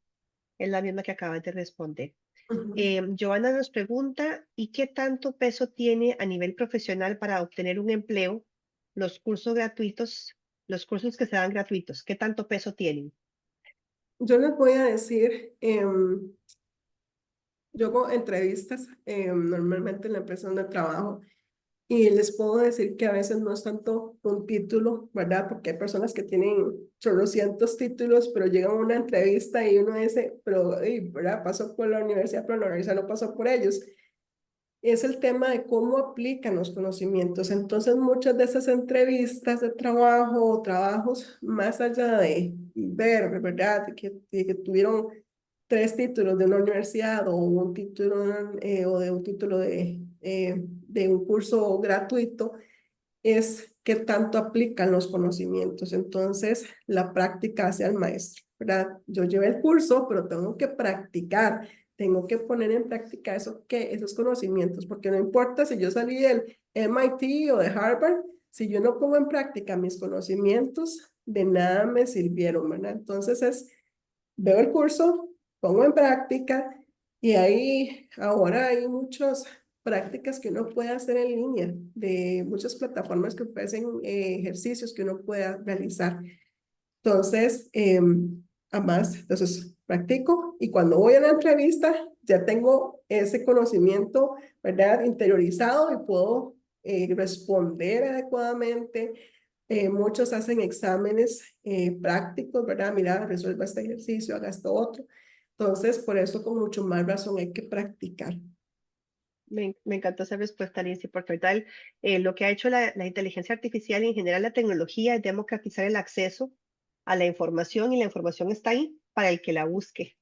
es la misma que acabas de responder. Ujú. Joana nos pregunta, ¿y qué tanto peso tiene a nivel profesional para obtener un empleo los cursos gratuitos, los cursos que se dan gratuitos? ¿Qué tanto peso tienen? Yo les voy a decir, yo hago entrevistas normalmente en la empresa donde trabajo. Y les puedo decir que a veces no es tanto un título, ¿verdad? Porque hay personas que tienen chorrocientos títulos, pero llegan a una entrevista y uno dice, pero, ¿verdad? Pasó por la universidad, pero la universidad no pasó por ellos. Es el tema de cómo aplican los conocimientos. Entonces, muchas de esas entrevistas de trabajo o trabajos, más allá de ver, ¿verdad? De que tuvieron 3 títulos de una universidad o un título o de un título de un curso gratuito, es qué tanto aplican los conocimientos. Entonces, la práctica hace al maestro, ¿verdad? Yo llevé el curso, pero tengo que practicar, tengo que poner en práctica esos conocimientos, porque no importa si yo salí del MIT o de Harvard, si yo no pongo en práctica mis conocimientos, de nada me sirvieron, ¿verdad? Entonces veo el curso, pongo en práctica y ahí ahora hay muchas prácticas que uno puede hacer en línea, de muchas plataformas que ofrecen ejercicios que uno pueda realizar. Entonces, además, entonces practico y cuando voy a la entrevista ya tengo ese conocimiento, ¿verdad? Interiorizado y puedo responder adecuadamente. Muchos hacen exámenes prácticos, ¿verdad? Mira, resuelva este ejercicio, haga esto otro. Entonces, por eso con mucho más razón hay que practicar. Me encantó esa respuesta, Lindsay, porque ahorita lo que ha hecho la inteligencia artificial y en general la tecnología es democratizar el acceso a la información y la información está ahí para el que la busque.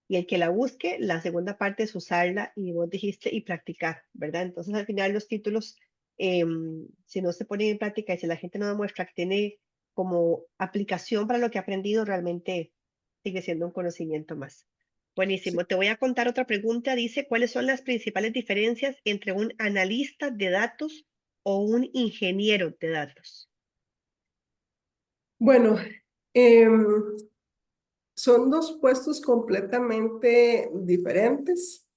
Y el que la busque, la segunda parte es usarla y vos dijiste y practicar, ¿verdad? Entonces al final los títulos, si no se ponen en práctica y si la gente no demuestra que tiene como aplicación para lo que ha aprendido, realmente sigue siendo un conocimiento más. Sí. Buenísimo. Te voy a contar otra pregunta. Dice, ¿cuáles son las principales diferencias entre un analista de datos o un ingeniero de datos? Bueno, son dos puestos completamente diferentes.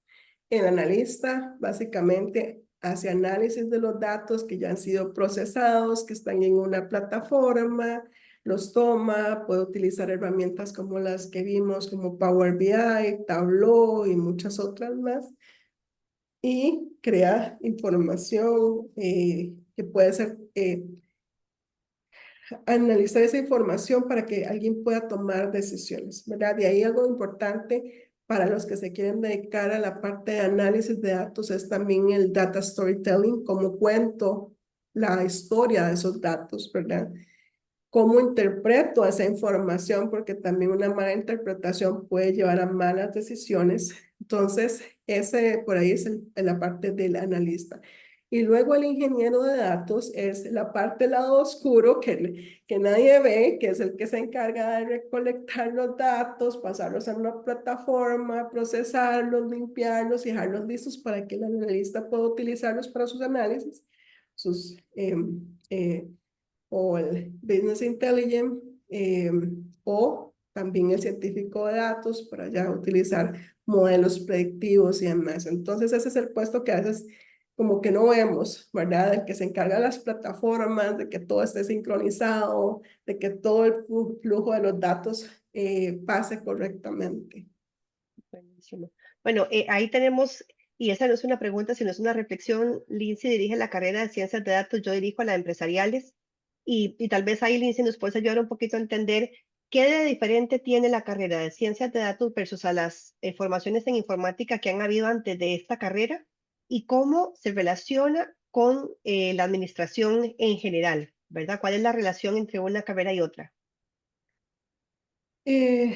El analista básicamente hace análisis de los datos que ya han sido procesados, que están en una plataforma, los toma, puede utilizar herramientas como las que vimos, como Power BI, Tableau y muchas otras más, y crea información que puede ser analizar esa información para que alguien pueda tomar decisiones, ¿verdad? Y ahí algo importante para los que se quieren dedicar a la parte de análisis de datos es también el data storytelling, cómo cuento la historia de esos datos, ¿verdad? Cómo interpreto esa información, porque también una mala interpretación puede llevar a malas decisiones. Entonces, ese por ahí es la parte del analista. Y luego el ingeniero de datos es la parte del lado oscuro que nadie ve, que es el que se encarga de recolectar los datos, pasarlos a una plataforma, procesarlos, limpiarlos y dejarlos listos para que el analista pueda utilizarlos para sus análisis, sus o el Business Intelligence, o también el científico de datos para ya utilizar modelos predictivos y demás. Entonces ese es el puesto que a veces como que no vemos, ¿verdad? El que se encarga de las plataformas, de que todo esté sincronizado, de que todo el flujo de los datos pase correctamente. Buenísimo. Bueno, ahí tenemos y esa no es una pregunta, sino es una reflexión. Lindsay dirige la carrera de ciencias de datos, yo dirijo la de empresariales, y tal vez ahí Lindsay nos puede ayudar un poquito a entender qué de diferente tiene la carrera de ciencias de datos versus a las formaciones en informática que han habido antes de esta carrera y cómo se relaciona con la administración en general, ¿verdad? ¿Cuál es la relación entre una carrera y otra? Eh,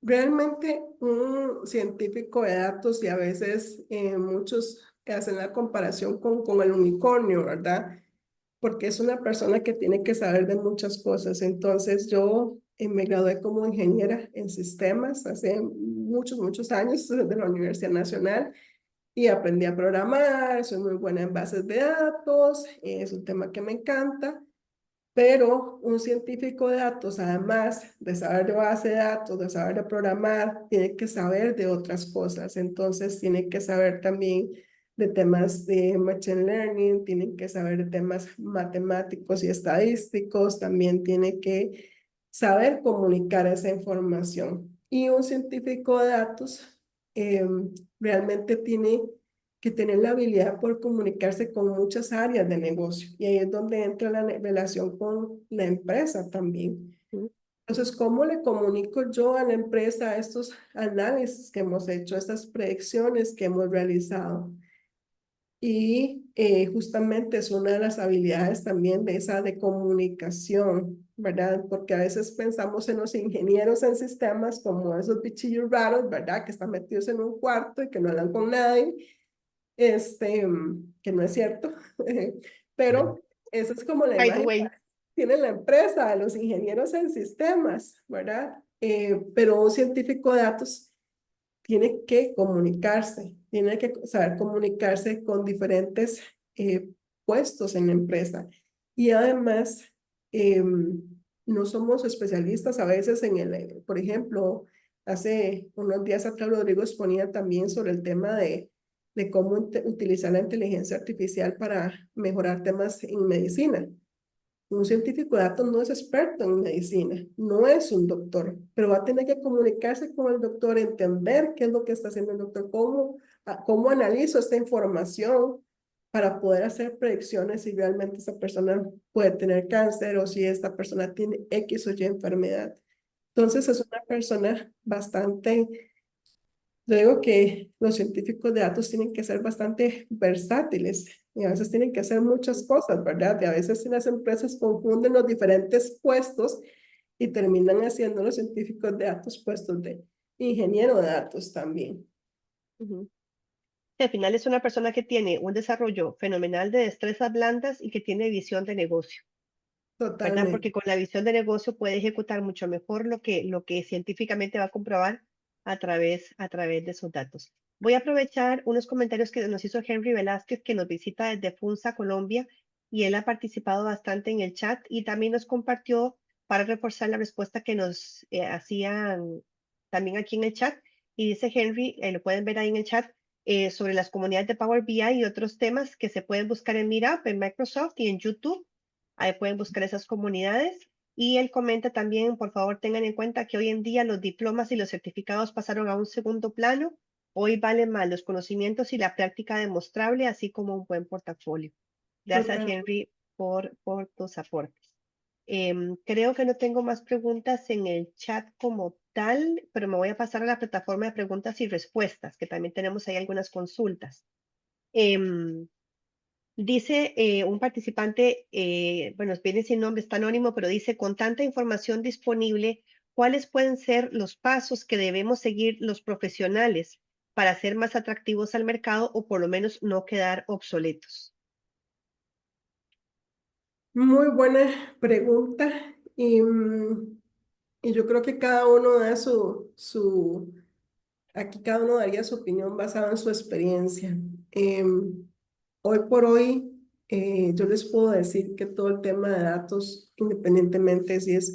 Realmente un científico de datos y a veces muchos hacen la comparación con el unicornio, ¿verdad? Porque es una persona que tiene que saber de muchas cosas. Entonces yo me gradué como ingeniera en sistemas hace muchos años de la Universidad Nacional y aprendí a programar, soy muy buena en bases de datos, es un tema que me encanta. Pero un científico de datos, además de saber de base de datos, de saber de programar, tiene que saber de otras cosas. Entonces, tiene que saber también de temas de machine learning, tiene que saber de temas matemáticos y estadísticos, también tiene que saber comunicar esa información. Y un científico de datos eh, realmente tiene que tener la habilidad por comunicarse con muchas áreas de negocio. Y ahí es donde entra la relación con la empresa también. ¿Mm? Entonces, ¿cómo le comunico yo a la empresa estos análisis que hemos hecho, estas predicciones que hemos realizado? Y justamente es una de las habilidades también de esa de comunicación, ¿verdad? Porque a veces pensamos en los ingenieros en sistemas como esos bichillos raros, ¿verdad? Que están metidos en un cuarto y que no hablan con nadie, que no es cierto, pero esa es como la By the imagen que way, tiene la empresa, de los ingenieros en sistemas, ¿verdad? Pero un científico de datos tiene que comunicarse, tiene que saber comunicarse con diferentes puestos en la empresa. Y además, eh, no somos especialistas a veces en por ejemplo, hace unos días atrás Rodrigo exponía también sobre el tema de cómo utilizar la inteligencia artificial para mejorar temas en medicina. Un científico de datos no es experto en medicina, no es un doctor, pero va a tener que comunicarse con el doctor, entender qué es lo que está haciendo el doctor, cómo analizo esta información para poder hacer predicciones si realmente esta persona puede tener cáncer o si esta persona tiene X o Y enfermedad. Entonces es una persona bastante. Yo digo que los científicos de datos tienen que ser bastante versátiles y a veces tienen que hacer muchas cosas, ¿verdad? Y a veces las empresas confunden los diferentes puestos y terminan haciendo los científicos de datos puestos de ingeniero de datos también. ujú. Al final es una persona que tiene un desarrollo fenomenal de destrezas blandas y que tiene visión de negocio, ¿verdad? Totalmente. Porque con la visión de negocio puede ejecutar mucho mejor lo que científicamente va a comprobar a través de sus datos. Voy a aprovechar unos comentarios que nos hizo Henry Velázquez, que nos visita desde Funza, Colombia, y él ha participado bastante en el chat y también nos compartió para reforzar la respuesta que nos hacían también aquí en el chat. Y dice Henry, lo pueden ver ahí en el chat, sobre las comunidades de Power BI y otros temas que se pueden buscar en Meetup, en Microsoft y en YouTube. Ahí pueden buscar esas comunidades. Y él comenta también, por favor, tengan en cuenta que hoy en día los diplomas y los certificados pasaron a un segundo plano. Hoy valen más los conocimientos y la práctica demostrable, así como un buen portafolio. Gracias, Total. Henry, por tus aportes. Creo que no tengo más preguntas en el chat como tal, pero me voy a pasar a la plataforma de preguntas y respuestas, que también tenemos ahí algunas consultas. Em, Dice un participante, bueno, viene sin nombre, está anónimo, pero dice, con tanta información disponible, ¿cuáles pueden ser los pasos que debemos seguir los profesionales para ser más atractivos al mercado o por lo menos no quedar obsoletos? Muy buena pregunta y yo creo que cada uno da aquí cada uno daría su opinión basada en su experiencia. Hoy por hoy, yo les puedo decir que todo el tema de datos, independientemente si es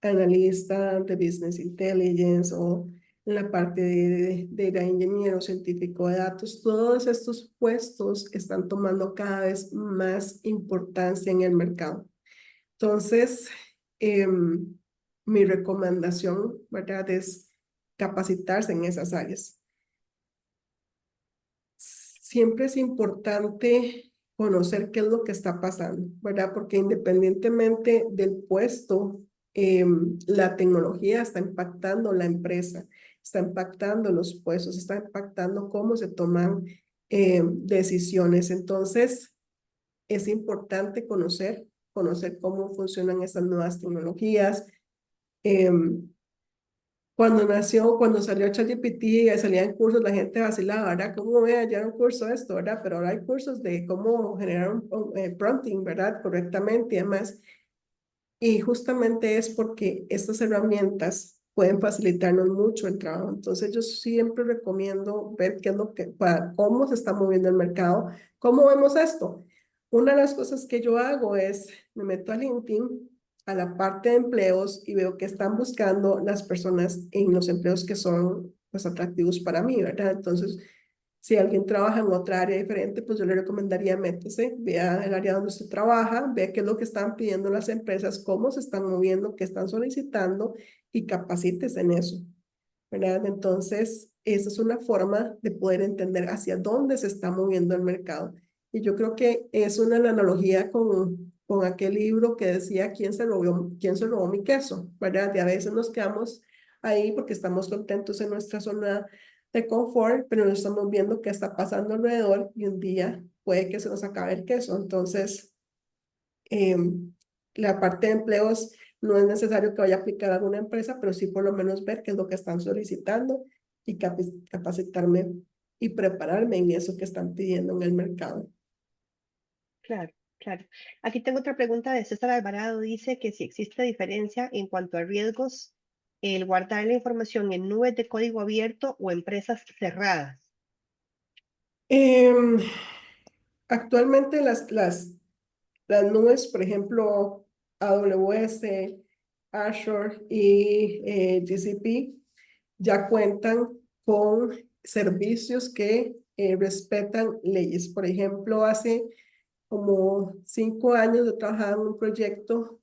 analista de Business Intelligence o en la parte de data engineer o científico de datos, todos estos puestos están tomando cada vez más importancia en el mercado. Entonces, mi recomendación, ¿verdad?, es capacitarse en esas áreas. siempre es importante conocer qué es lo que está pasando, ¿verdad? Porque independientemente del puesto, la tecnología está impactando la empresa, está impactando los puestos, está impactando cómo se toman decisiones. Entonces, es importante conocer cómo funcionan estas nuevas tecnologías. Cuando salió ChatGPT y salían cursos, la gente vacilaba, ¿verdad? ¿Cómo voy a hallar un curso de esto, verdad? Pero ahora hay cursos de cómo generar un prompting, ¿verdad? Correctamente y demás. Y justamente es porque estas herramientas pueden facilitarnos mucho el trabajo. Entonces yo siempre recomiendo ver qué es lo que, cómo se está moviendo el mercado, cómo vemos esto. Una de las cosas que yo hago es, me meto a LinkedIn, a la parte de empleos y veo que están buscando las personas en los empleos que son pues atractivos para mí, ¿verdad? Entonces si alguien trabaja en otra área diferente, pues yo le recomendaría métese, vea el área donde usted trabaja, vea qué es lo que están pidiendo las empresas, cómo se están moviendo, qué están solicitando y capacítese en eso, ¿verdad? Entonces, esa es una forma de poder entender hacia dónde se está moviendo el mercado. Y yo creo que es una analogía con aquel libro que decía quién se robó mi queso, ¿verdad? Y a veces nos quedamos ahí porque estamos contentos en nuestra zona de confort, pero no estamos viendo qué está pasando alrededor y un día puede que se nos acabe el queso. Entonces, la parte de empleos no es necesario que vaya a aplicar a alguna empresa, pero sí por lo menos ver qué es lo que están solicitando y capacitarme y prepararme en eso que están pidiendo en el mercado. Claro, claro. Aquí tengo otra pregunta de César Alvarado. Dice que si existe diferencia en cuanto a riesgos, el guardar la información en nubes de código abierto o empresas cerradas. Em, Actualmente las nubes, por ejemplo, AWS, Azure y GCP, ya cuentan con servicios que respetan leyes. Por ejemplo, hace como 5 años yo trabajaba en un proyecto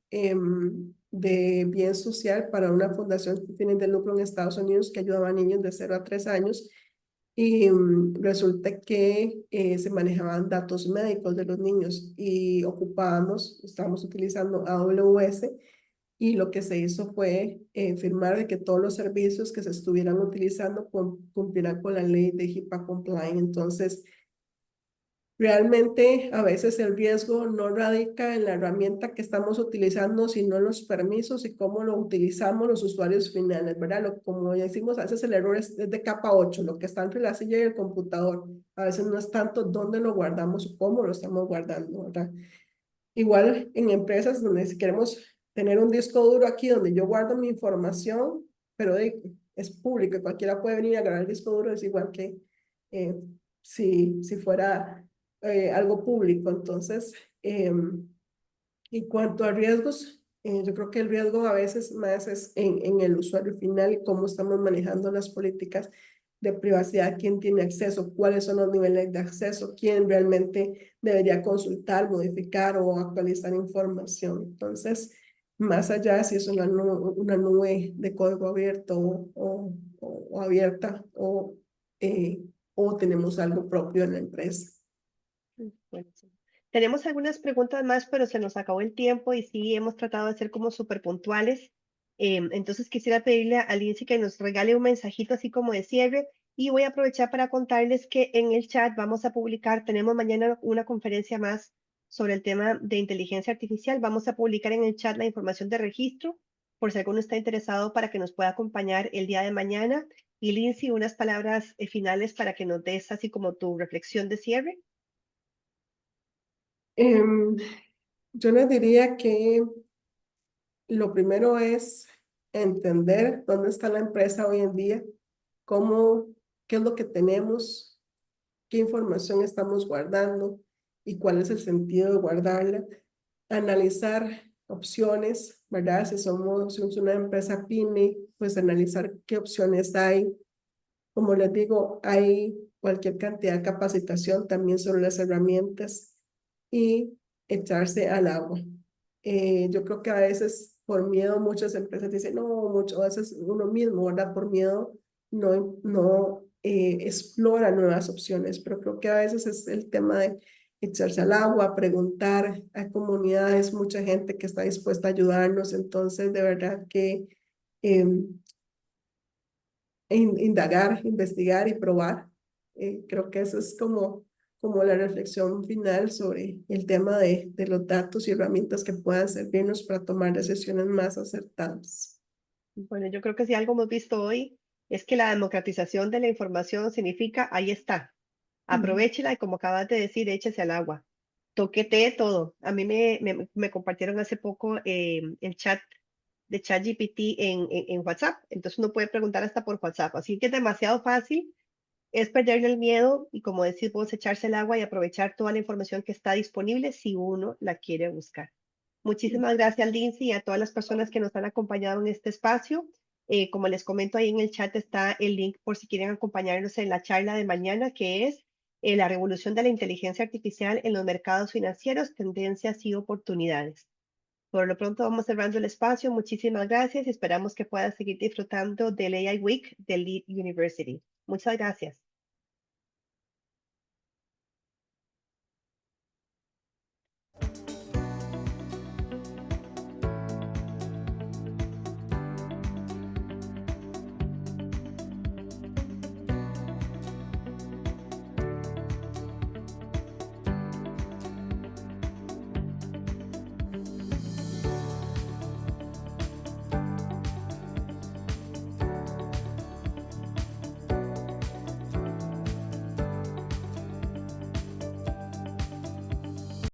de bien social para una fundación que tiene de lucro en Estados Unidos que ayudaba a niños de 0 a 3 años y resulta que se manejaban datos médicos de los niños y estábamos utilizando AWS y lo que se hizo fue firmar de que todos los servicios que se estuvieran utilizando cumplieran con la ley de HIPAA compliant. Entonces, realmente a veces el riesgo no radica en la herramienta que estamos utilizando, sino en los permisos y cómo lo utilizamos los usuarios finales, ¿verdad? Como ya decimos, a veces el error es de capa 8, lo que está entre la silla y el computador. A veces no es tanto dónde lo guardamos o cómo lo estamos guardando, ¿verdad? Igual en empresas donde si queremos tener un disco duro aquí donde yo guardo mi información, pero es público, cualquiera puede venir a agarrar el disco duro, es igual que eh, si fuera algo público. Entonces, en cuanto a riesgos, yo creo que el riesgo a veces más es en el usuario final y cómo estamos manejando las políticas de privacidad, quién tiene acceso, cuáles son los niveles de acceso, quién realmente debería consultar, modificar o actualizar información. Entonces, más allá de si es una nube de código abierto o abierta o tenemos algo propio en la empresa. Buenísimo. Tenemos algunas preguntas más, pero se nos acabó el tiempo y sí hemos tratado de ser como súper puntuales. Entonces quisiera pedirle a Lindsay que nos regale un mensajito así como de cierre y voy a aprovechar para contarles que en el chat vamos a publicar, tenemos mañana una conferencia más sobre el tema de inteligencia artificial. Vamos a publicar en el chat la información de registro por si alguno está interesado para que nos pueda acompañar el día de mañana. Y Lindsay, unas palabras finales para que nos des así como tu reflexión de cierre. Em, yo les diría que lo primero es entender dónde está la empresa hoy en día, cómo, qué es lo que tenemos, qué información estamos guardando y cuál es el sentido de guardarla. Analizar opciones, ¿verdad? Si somos una empresa pyme, pues analizar qué opciones hay. Como les digo, hay cualquier cantidad de capacitación también sobre las herramientas y echarse al agua. Yo creo que a veces por miedo muchas empresas dicen, no, mucho, a veces uno mismo, ¿verdad? Por miedo no explora nuevas opciones, pero creo que a veces es el tema de echarse al agua, preguntar a comunidades, mucha gente que está dispuesta a ayudarnos, entonces de verdad que em, indagar, investigar y probar. Creo que eso es como la reflexión final sobre el tema de los datos y herramientas que puedan servirnos para tomar decisiones más acertadas. Bueno, yo creo que si algo hemos visto hoy es que la democratización de la información significa ahí está. Ujú. Aprovéchela y como acabas de decir, échese al agua. Toquetee todo. A mí me compartieron hace poco el chat de ChatGPT en WhatsApp. Entonces uno puede preguntar hasta por WhatsApp. Así que es demasiado fácil, es perderle el miedo y como decís vos, echarse el agua y aprovechar toda la información que está disponible si uno la quiere buscar. Muchísimas gracias, Lindsay, y a todas las personas que nos han acompañado en este espacio. Como les comento, ahí en el chat está el link por si quieren acompañarnos en la charla de mañana, que es la revolución de la inteligencia artificial en los mercados financieros, tendencias y oportunidades. Por lo pronto vamos cerrando el espacio. Muchísimas gracias y esperamos que puedas seguir disfrutando del AI Week del Lead University. Muchas gracias.